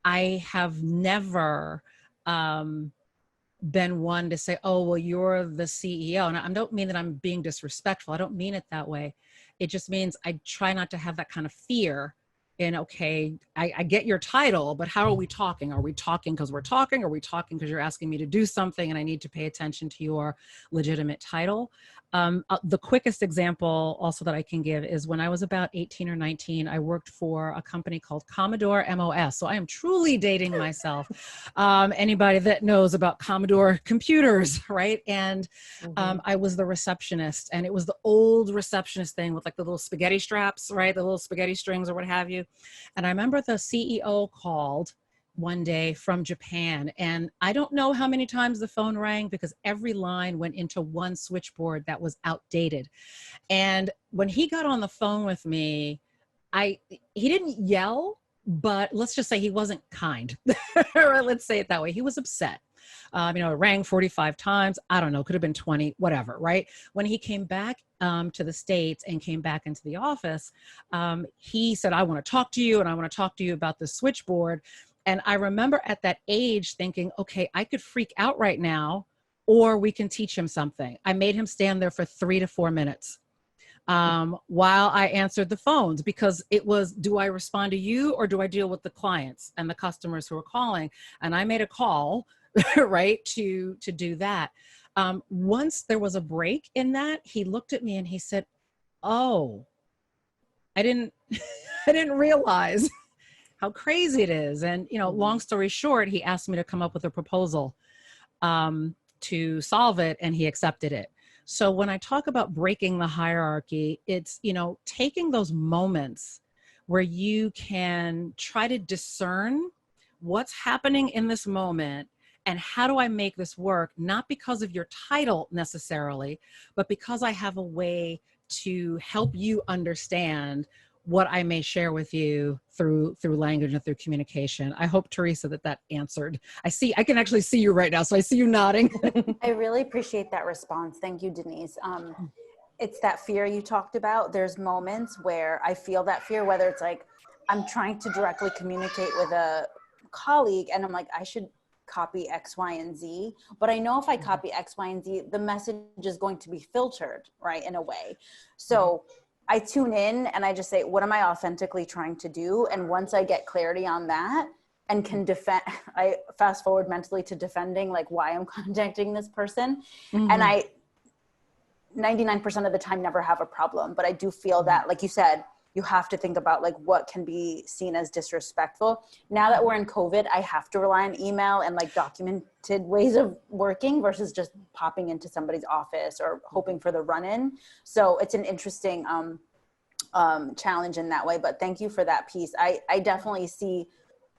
I have never been one to say, oh, well, you're the CEO. And I don't mean that I'm being disrespectful. I don't mean it that way. It just means I try not to have that kind of fear in, okay, I get your title, but how are we talking? Are we talking because we're talking? Are we talking because you're asking me to do something and I need to pay attention to your legitimate title? The quickest example also that I can give is when I was about 18 or 19, I worked for a company called Commodore MOS. So I am truly dating myself. Anybody that knows about Commodore computers, right? And I was the receptionist, and it was the old receptionist thing with like the little spaghetti straps, right? The little spaghetti strings or what have you. And I remember the CEO called one day from Japan, and I don't know how many times the phone rang, because every line went into one switchboard that was outdated. And when he got on the phone with me, he didn't yell, but let's just say he wasn't kind. Or let's say it that way. He was upset. You know, it rang 45 times. I don't know, could have been 20, whatever, right? When he came back to the States and came back into the office, he said, I want to talk to you, and I want to talk to you about the switchboard. And I remember at that age thinking, okay, I could freak out right now, or we can teach him something. I made him stand there for 3 to 4 minutes while I answered the phones, because it was, do I respond to you or do I deal with the clients and the customers who are calling? And I made a call, right, to do that. once there was a break in that, he looked at me and he said, "Oh, I didn't, I didn't realize how crazy it is." And, you know, long story short, he asked me to come up with a proposal to solve it, and he accepted it. So when I talk about breaking the hierarchy, it's, you know, taking those moments where you can try to discern what's happening in this moment and how do I make this work, not because of your title necessarily, but because I have a way to help you understand what I may share with you through language and through communication. I hope, Teresa, that answered. I can actually see you right now, so I see you nodding. I really appreciate that response. Thank you, Denise. It's that fear you talked about. There's moments where I feel that fear, whether it's like I'm trying to directly communicate with a colleague and I'm like, I should copy X, Y, and Z. But I know if I copy X, Y, and Z, the message is going to be filtered, right, in a way. So I tune in and I just say, what am I authentically trying to do? And once I get clarity on that and can defend, I fast forward mentally to defending like why I'm contacting this person. And I 99% of the time never have a problem, but I do feel that, like you said, you have to think about like what can be seen as disrespectful. Now that we're in COVID, I have to rely on email and like documented ways of working versus just popping into somebody's office or hoping for the run-in. So it's an interesting challenge in that way, but thank you for that piece. I definitely see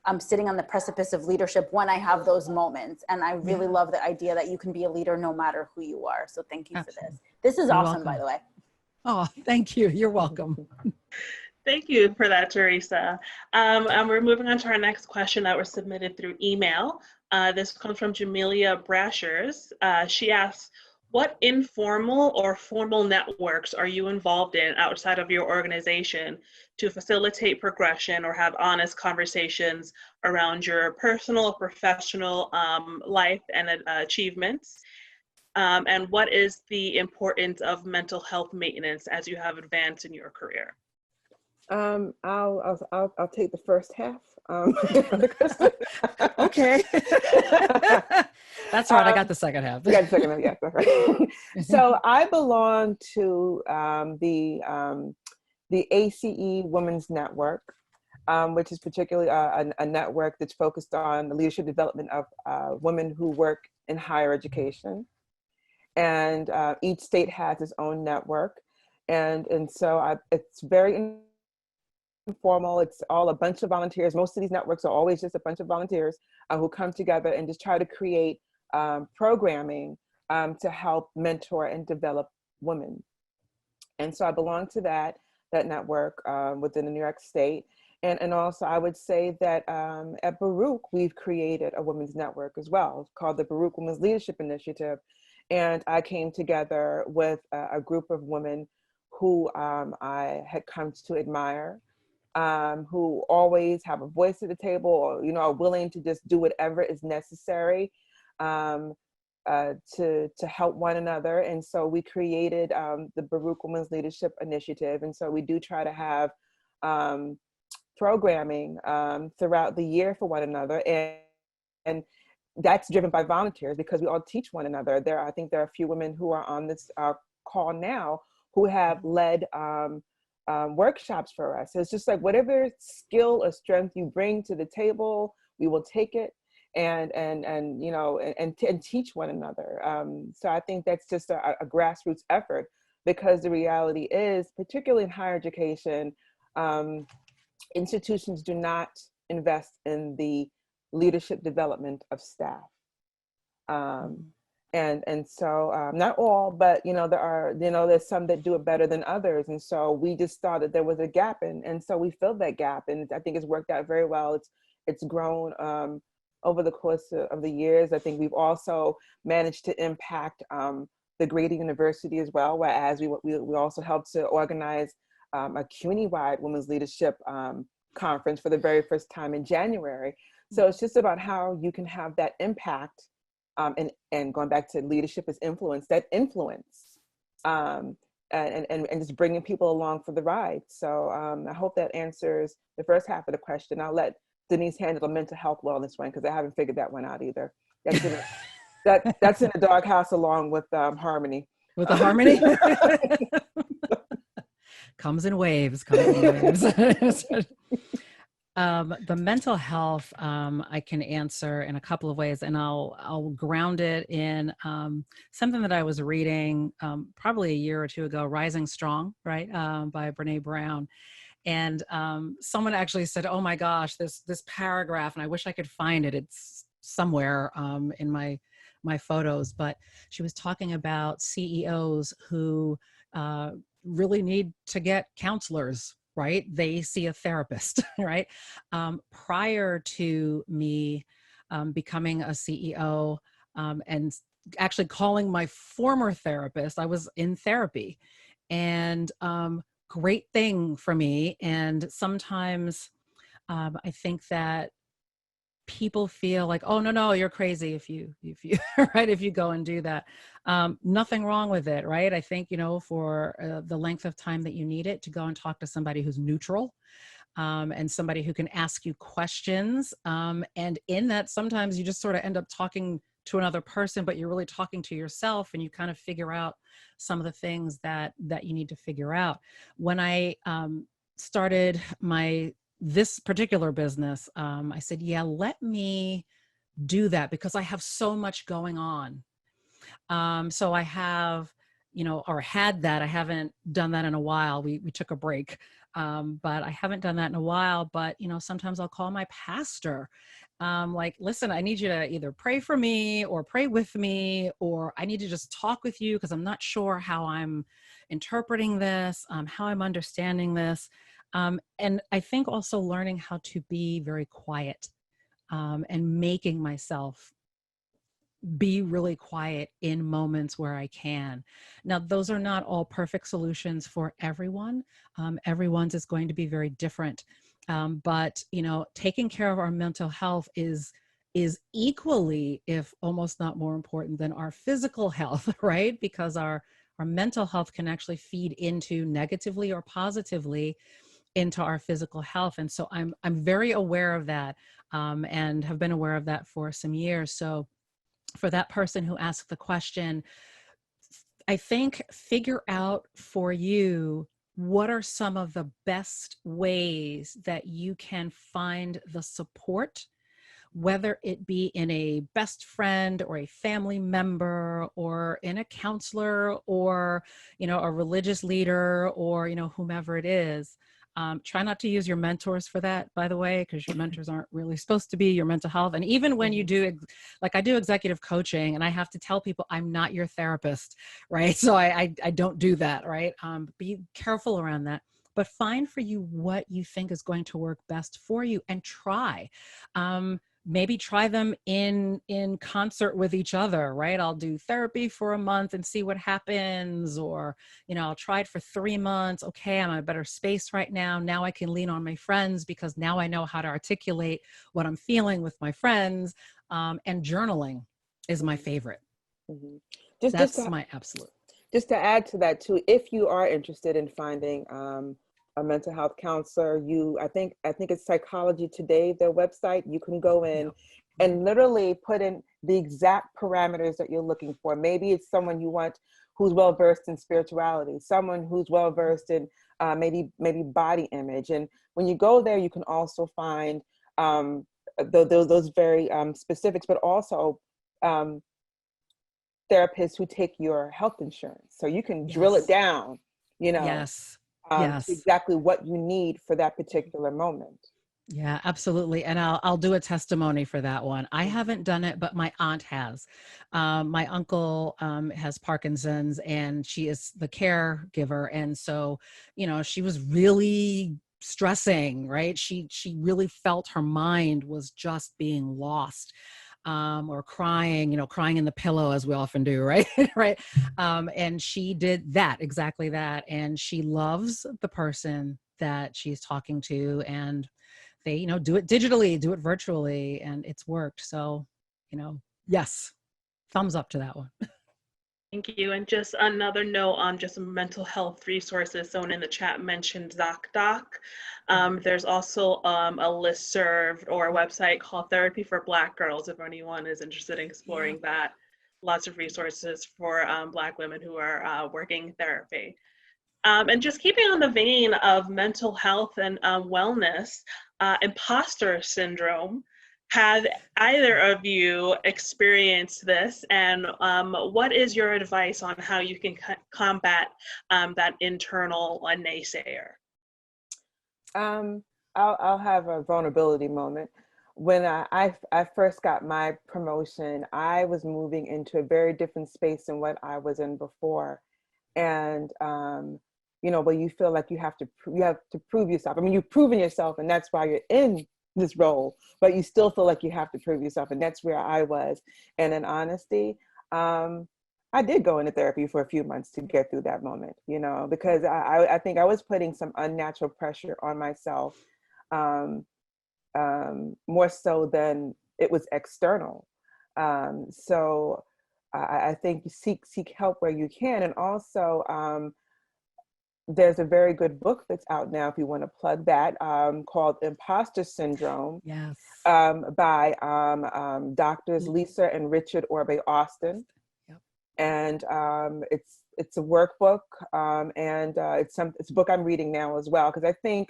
I'm sitting on the precipice of leadership when I have those moments. And I really love the idea that you can be a leader no matter who you are. So thank you for this. This is awesome, by the way. Oh, thank you. You're welcome. Thank you for that, Teresa. And we're moving on to our next question that was submitted through email. This comes from Jamelia Brashers. She asks, what informal or formal networks are you involved in outside of your organization to facilitate progression or have honest conversations around your personal or professional life and achievements? And what is the importance of mental health maintenance as you have advanced in your career? I'll take the first half. Okay. That's right. I got the second half. You got the second half, yes, that's right. So I belong to the ACE Women's Network, which is particularly a network that's focused on the leadership development of women who work in higher education. And each state has its own network. And so it's very informal. It's all a bunch of volunteers. Most of these networks are always just a bunch of volunteers who come together and just try to create programming to help mentor and develop women. And so I belong to that network within the New York State. And also I would say that at Baruch, we've created a women's network as well called the Baruch Women's Leadership Initiative. And I came together with a group of women who I had come to admire, who always have a voice at the table, or, you know, are willing to just do whatever is necessary to help one another. And so we created the Baruch Women's Leadership Initiative. And so we do try to have programming throughout the year for one another. And that's driven by volunteers because we all teach one another. I think there are a few women who are on this call now who have led workshops for us. So it's just like whatever skill or strength you bring to the table, we will take it and you know and teach one another. So I think that's just a grassroots effort, because the reality is, particularly in higher education, institutions do not invest in the leadership development of staff. And so not all, but you know, there's some that do it better than others. And so we just thought that there was a gap, and so we filled that gap, and I think it's worked out very well. It's grown over the course of the years. I think we've also managed to impact the Greater University as well, whereas we also helped to organize a CUNY-wide Women's Leadership Conference for the very first time in January. So it's just about how you can have that impact, and going back to leadership as influence, that influence, and just bringing people along for the ride. So I hope that answers the first half of the question. I'll let Denise handle the mental health wellness one, because I haven't figured that one out either. That's That's in the doghouse along with Harmony. With the harmony. Comes in waves, comes in waves. The mental health, I can answer in a couple of ways, and I'll ground it in something that I was reading probably a year or two ago, Rising Strong, right, by Brene Brown. And someone actually said, oh my gosh, this paragraph, and I wish I could find it. It's somewhere in my photos, but she was talking about CEOs who really need to get counselors, right? They see a therapist, right? Prior to me becoming a CEO and actually calling my former therapist, I was in therapy, and great thing for me. And sometimes I think that people feel like, oh, no, you're crazy if you right, if you go and do that. Nothing wrong with it, right? I think, for the length of time that you need it, to go and talk to somebody who's neutral, and somebody who can ask you questions. And in that, sometimes you just sort of end up talking to another person, but you're really talking to yourself, and you kind of figure out some of the things that you need to figure out. When I started this particular business, I said, yeah, let me do that, because I have so much going on. So I have, or had that. I haven't done that in a while. We took a break, but I haven't done that in a while. But, sometimes I'll call my pastor, like, listen, I need you to either pray for me or pray with me, or I need to just talk with you because I'm not sure how I'm interpreting this, how I'm understanding this. And I think also learning how to be very quiet, and making myself be really quiet in moments where I can. Now, those are not all perfect solutions for everyone. Everyone's is going to be very different. But, taking care of our mental health is equally, if almost not more important than our physical health, right? Because our mental health can actually feed into negatively or positively into our physical health. And so I'm very aware of that, and have been aware of that for some years. So for that person who asked the question, I think figure out for you, what are some of the best ways that you can find the support, whether it be in a best friend or a family member or in a counselor or, a religious leader or, whomever it is. Try not to use your mentors for that, by the way, because your mentors aren't really supposed to be your mental health. And even when you do, like I do executive coaching, and I have to tell people I'm not your therapist, right? So I don't do that, right? Be careful around that. But find for you what you think is going to work best for you, and try. Maybe try them in concert with each other, right? I'll do therapy for a month and see what happens, or, I'll try it for 3 months. Okay, I'm in a better space right now. Now I can lean on my friends because now I know how to articulate what I'm feeling with my friends. And journaling is my favorite. Mm-hmm. That's my absolute. Just to add to that too, if you are interested in finding a mental health counselor, I think it's Psychology Today, their website. You can go in and literally put in the exact parameters that you're looking for. Maybe it's someone you want who's well versed in spirituality, someone who's well versed in maybe body image. And when you go there, you can also find those very specifics, but also therapists who take your health insurance, so you can drill it down, to exactly what you need for that particular moment. Yeah, absolutely. And I'll do a testimony for that one. I haven't done it, but my aunt has. My uncle has Parkinson's, and she is the caregiver. And so, she was really stressing, right? She really felt her mind was just being lost. Or crying in the pillow, as we often do, right? Right. And she did exactly that. And she loves the person that she's talking to, and they, do it digitally, do it virtually, and it's worked. So, yes, thumbs up to that one. Thank you. And just another note on just some mental health resources. Someone in the chat mentioned ZocDoc. There's also a listserv or a website called Therapy for Black Girls, if anyone is interested in exploring that. lots of resources for Black women who are working therapy. And just keeping on the vein of mental health and wellness, imposter syndrome. Have either of you experienced this, and what is your advice on how you can combat that internal naysayer? I'll have a vulnerability moment. When I first got my promotion, I was moving into a very different space than what I was in before, and where you feel like you have to prove yourself. I mean, you've proven yourself, and that's why you're in this role, but you still feel like you have to prove yourself, and that's where I was. And in honesty, I did go into therapy for a few months to get through that moment, because I think I was putting some unnatural pressure on myself, more so than it was external. So I think seek help where you can, and also there's a very good book that's out now, if you want to plug that, called Imposter Syndrome. Yes. By doctors Lisa and Richard Orbe Austin. Yep. And it's a workbook, and it's a book I'm reading now as well, because I think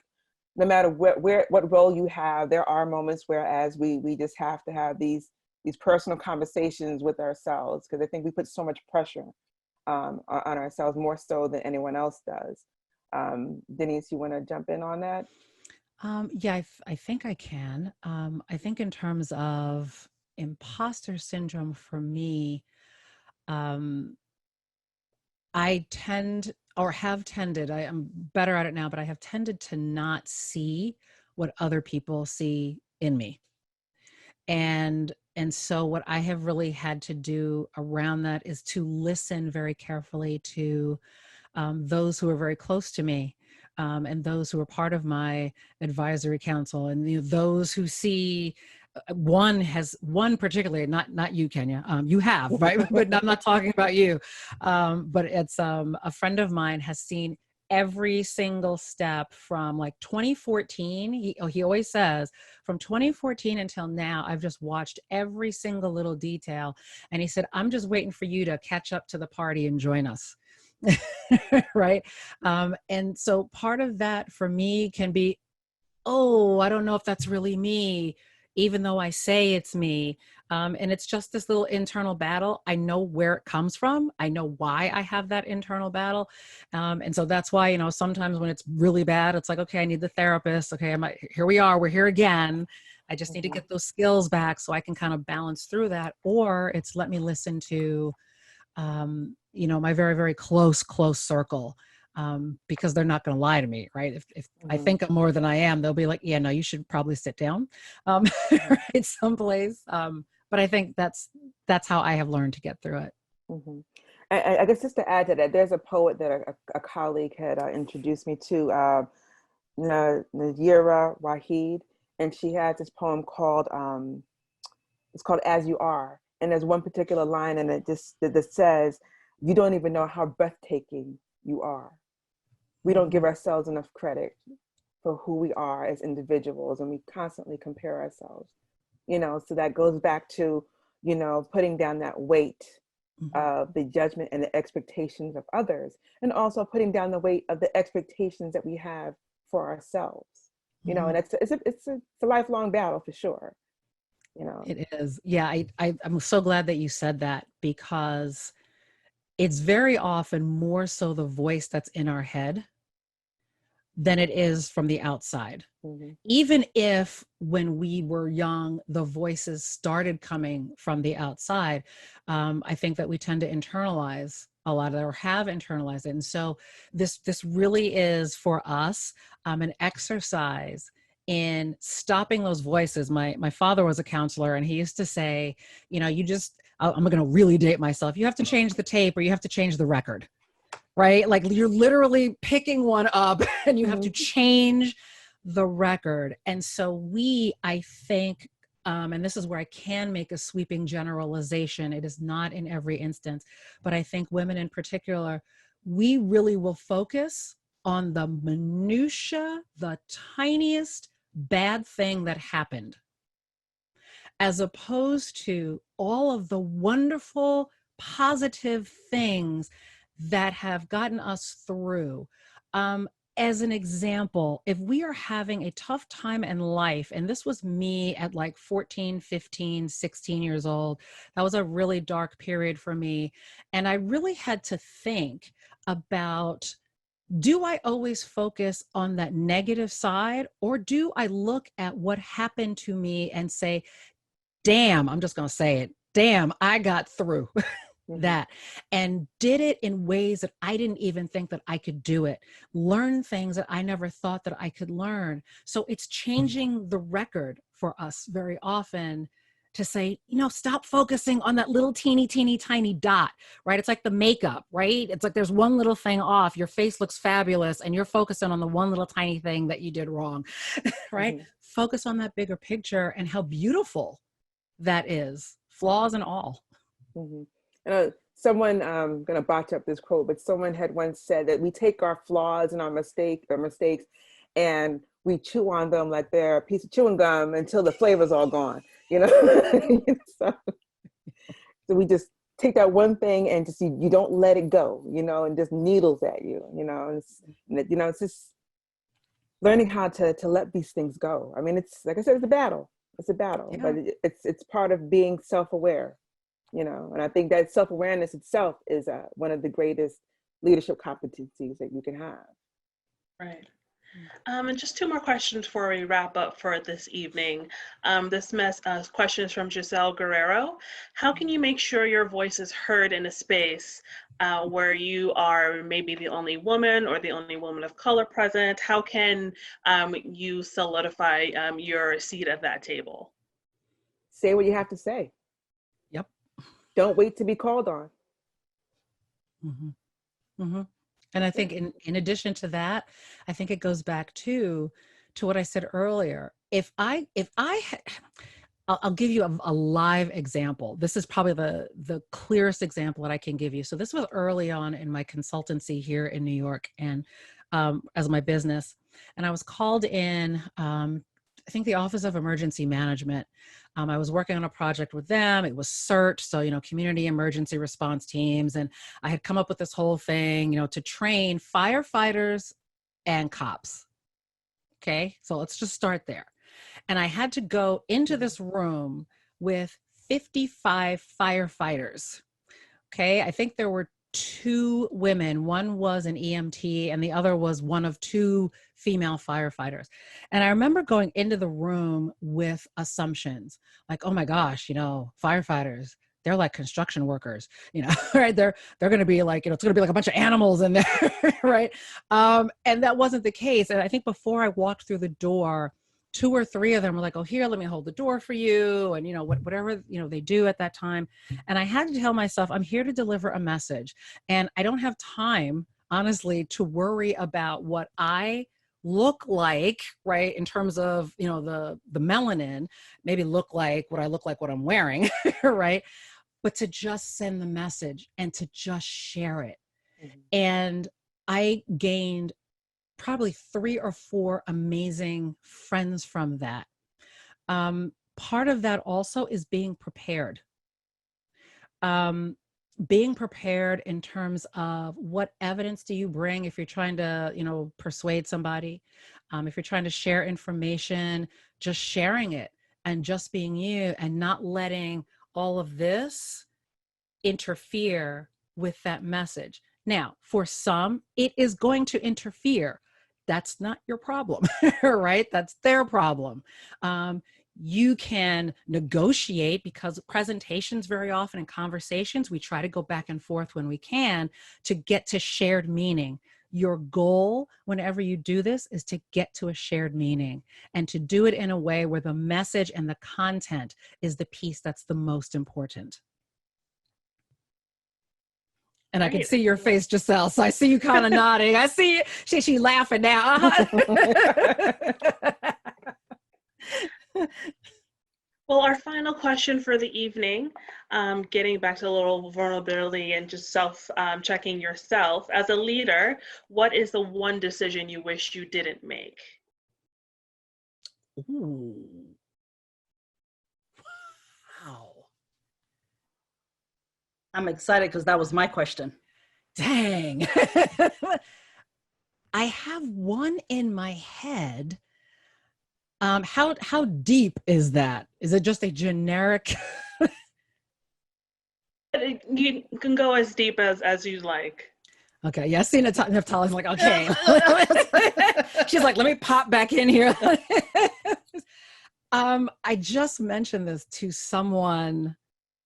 no matter what role you have, there are moments whereas we just have to have these personal conversations with ourselves, because I think we put so much pressure on ourselves, more so than anyone else does. Denise, you want to jump in on that? Yeah, I think I can. I think in terms of imposter syndrome for me, I tend, or have tended, I am better at it now, but I have tended to not see what other people see in me. And so what I have really had to do around that is to listen very carefully to those who are very close to me, and those who are part of my advisory council, and those who see one particularly, not you, Kenya, you have, right? But I'm not talking about you. But it's a friend of mine has seen every single step from like 2014. He always says from 2014 until now, I've just watched every single little detail. And he said, I'm just waiting for you to catch up to the party and join us. Right. And so part of that for me can be, oh, I don't know if that's really me, even though I say it's me. And it's just this little internal battle. I know where it comes from. I know why I have that internal battle. And so that's why, sometimes when it's really bad, it's like, okay, I need the therapist. Okay, here we are. We're here again. I just need to get those skills back so I can kind of balance through that. Or it's let me listen to, my very, very close circle. Because they're not going to lie to me, right? If I think I'm more than I am, they'll be like, yeah, no, you should probably sit down, right, someplace. But I think that's how I have learned to get through it. Mm-hmm. I guess just to add to that, there's a poet that a colleague had introduced me to, Nadira Wahid, and she has this poem called it's called As You Are, and there's one particular line in it that says, "You don't even know how breathtaking you are." We don't give ourselves enough credit for who we are as individuals, and we constantly compare ourselves, so that goes back to, putting down that weight of the judgment and the expectations of others, and also putting down the weight of the expectations that we have for ourselves, and it's a lifelong battle for sure. It is. Yeah. I'm so glad that you said that, because it's very often more so the voice that's in our head than it is from the outside. Mm-hmm. Even if when we were young, the voices started coming from the outside, I think that we tend to internalize a lot of it, or have internalized it. And so this really is for us an exercise in stopping those voices. My father was a counselor, and he used to say, I'm going to really date myself. You have to change the tape, or you have to change the record, right? Like you're literally picking one up and you have to change the record. And so I think, and this is where I can make a sweeping generalization. It is not in every instance, but I think women in particular, we really will focus on the minutia, the tiniest bad thing that happened, as opposed to all of the wonderful positive things that have gotten us through. As an example, if we are having a tough time in life, and this was me at like 14, 15, 16 years old, that was a really dark period for me. And I really had to think about, do I always focus on that negative side, or do I look at what happened to me and say, damn, I'm just going to say it, damn, I got through that, and did it in ways that I didn't even think that I could do it, learn things that I never thought that I could learn. So it's changing the record for us very often to say, stop focusing on that little teeny, teeny, tiny dot, right? It's like the makeup, right? It's like there's one little thing off, your face looks fabulous, and you're focusing on the one little tiny thing that you did wrong, right? Focus on that bigger picture and how beautiful that is, flaws and all. Someone, I'm going to botch up this quote, but someone had once said that we take our flaws and our mistakes and we chew on them like they're a piece of chewing gum until the flavor's all gone, so we just take that one thing and just, you don't let it go, and just needles at you, it's just learning how to let these things go. I mean, it's like I said, it's a battle, yeah. But it's part of being self-aware. And I think that self-awareness itself is one of the greatest leadership competencies that you can have. Right. And just two more questions before we wrap up for this evening. This question is from Giselle Guerrero. How can you make sure your voice is heard in a space where you are maybe the only woman or the only woman of color present? How can you solidify your seat at that table? Say what you have to say. Yep. Don't wait to be called on. And I think in addition to that, I think it goes back to what I said earlier. I'll give you a live example. This is probably the clearest example that I can give you. So this was early on in my consultancy here in New York, and as my business, and I was called in, I think the Office of Emergency Management. I was working on a project with them. It was CERT, so, community emergency response teams. And I had come up with this whole thing, to train firefighters and cops. Okay, so let's just start there. And I had to go into this room with 55 firefighters. Okay, I think there were 2 women. One was an EMT and the other was one of 2 female firefighters. And I remember going into the room with assumptions like, oh my gosh, firefighters, they're like construction workers, right? They're going to be like, it's going to be like a bunch of animals in there, right? And that wasn't the case. And I think before I walked through the door, 2 or 3 of them were like, oh, here, let me hold the door for you. And, whatever, they do at that time. And I had to tell myself, I'm here to deliver a message. And I don't have time, honestly, to worry about what I look like, right? In terms of, the melanin, maybe look like what I'm wearing, right? But to just send the message and to just share it. And I gained probably 3 or 4 amazing friends from that. Part of that also is being prepared. Being prepared in terms of what evidence do you bring if you're trying to, persuade somebody, if you're trying to share information, just sharing it and just being you and not letting all of this interfere with that message. Now, for some, it is going to interfere. That's not your problem, right? That's their problem. You can negotiate, because presentations very often in conversations, we try to go back and forth when we can to get to shared meaning. Your goal whenever you do this is to get to a shared meaning and to do it in a way where the message and the content is the piece that's the most important. And I can see your face, Giselle. So I see you kind of nodding. I see she laughing now. Well, our final question for the evening, getting back to a little vulnerability and just checking yourself. As a leader, what is the one decision you wish you didn't make? Ooh. Wow. I'm excited because that was my question. Dang. I have one in my head. How deep is that? Is it just a generic? You can go as deep as you like. Okay, yeah, I see Naftali's like, okay. She's like, let me pop back in here. I just mentioned this to someone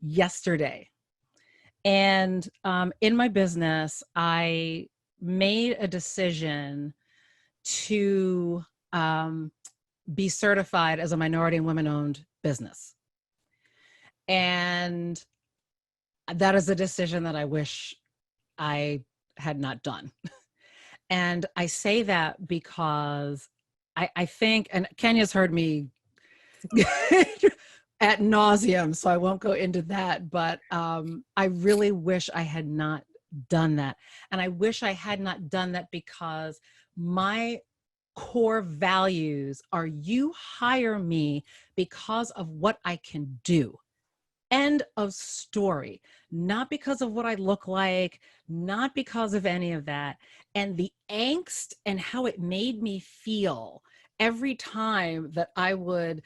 yesterday. And in my business, I made a decision to be certified as a minority and women-owned business. And that is a decision that I wish I had not done. And I say that because I think, and Kenya's heard me ad nauseum, so I won't go into that, but I really wish I had not done that. And I wish I had not done that because my core values are you hire me because of what I can do. End of story. Not because of what I look like, not because of any of that. And the angst and how it made me feel every time that I would,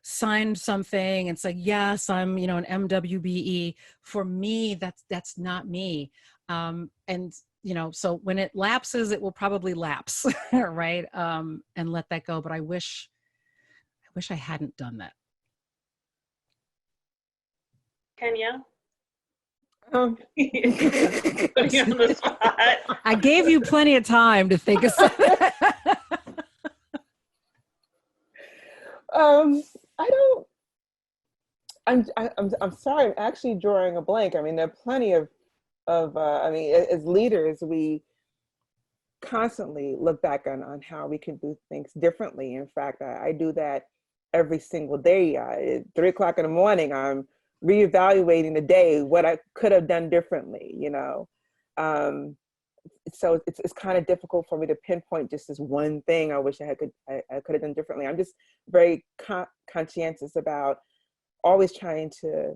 sign something and say, yes, I'm, an MWBE. For me, that's not me. And so when it lapses, it will probably lapse, right? And let that go. But I wish I hadn't done that. Kenya? Um, Putting you on the spot. I gave you plenty of time to think of something. I don't. I'm sorry. I'm actually drawing a blank. I mean, there are plenty of. I mean, as leaders, we constantly look back on how we can do things differently. In fact, I do that every single day. At 3 o'clock in the morning, I'm reevaluating the day, what I could have done differently. So it's kind of difficult for me to pinpoint just this one thing I wish I could have done differently. I'm just very conscientious about always trying to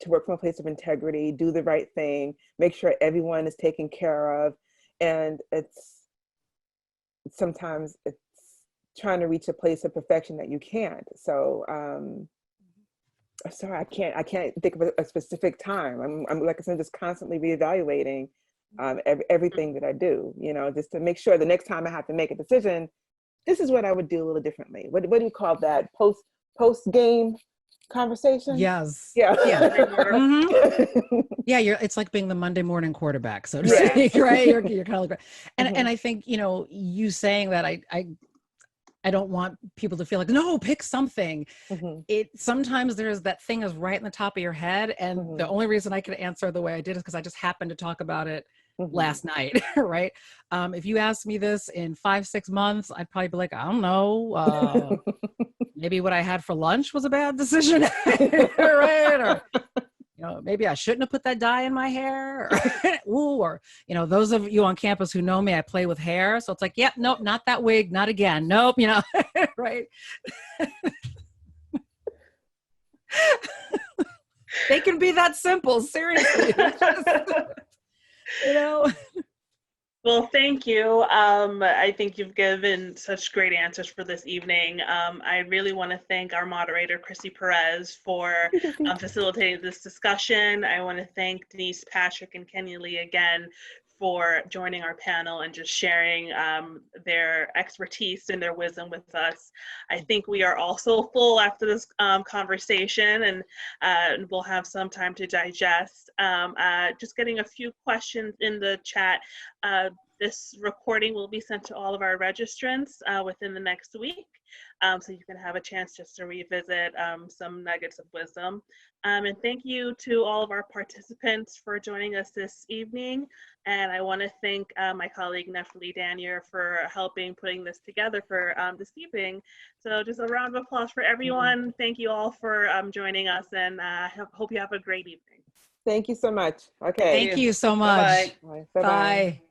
work from a place of integrity, do the right thing, make sure everyone is taken care of. And sometimes it's trying to reach a place of perfection that you can't. So sorry, I can't think of a specific time. I'm like I said, just constantly reevaluating everything that I do, just to make sure the next time I have to make a decision, this is what I would do a little differently. What do you call that? Post game conversation? Yes. Yeah. Mm-hmm. Yeah, it's like being the Monday morning quarterback, so to speak, right? You're kind of like, and I think, you saying that I don't want people to feel like, no, pick something. It sometimes there's that thing is right in the top of your head. And the only reason I could answer the way I did is because I just happened to talk about it last night, right? If you asked me this in 5-6 months, I'd probably be like, I don't know, maybe what I had for lunch was a bad decision, right? Or, maybe I shouldn't have put that dye in my hair, or those of you on campus who know me, I play with hair. So it's like, yep, nope, not that wig, not again. Nope, right. They can be that simple, seriously. Well, thank you. I think you've given such great answers for this evening. I really want to thank our moderator, Chrissy Perez, for facilitating this discussion. I want to thank Denise Patrick and Kenya Lee again for joining our panel and just sharing their expertise and their wisdom with us. I think we are also full after this conversation, and we'll have some time to digest. Just getting a few questions in the chat. This recording will be sent to all of our registrants within the next week, so you can have a chance just to revisit some nuggets of wisdom. And thank you to all of our participants for joining us this evening. And I want to thank my colleague Neftali Danier for helping putting this together for this evening. So just a round of applause for everyone. Thank you all for joining us, and hope you have a great evening. Thank you so much. Okay. Thank you so much. Bye. Bye.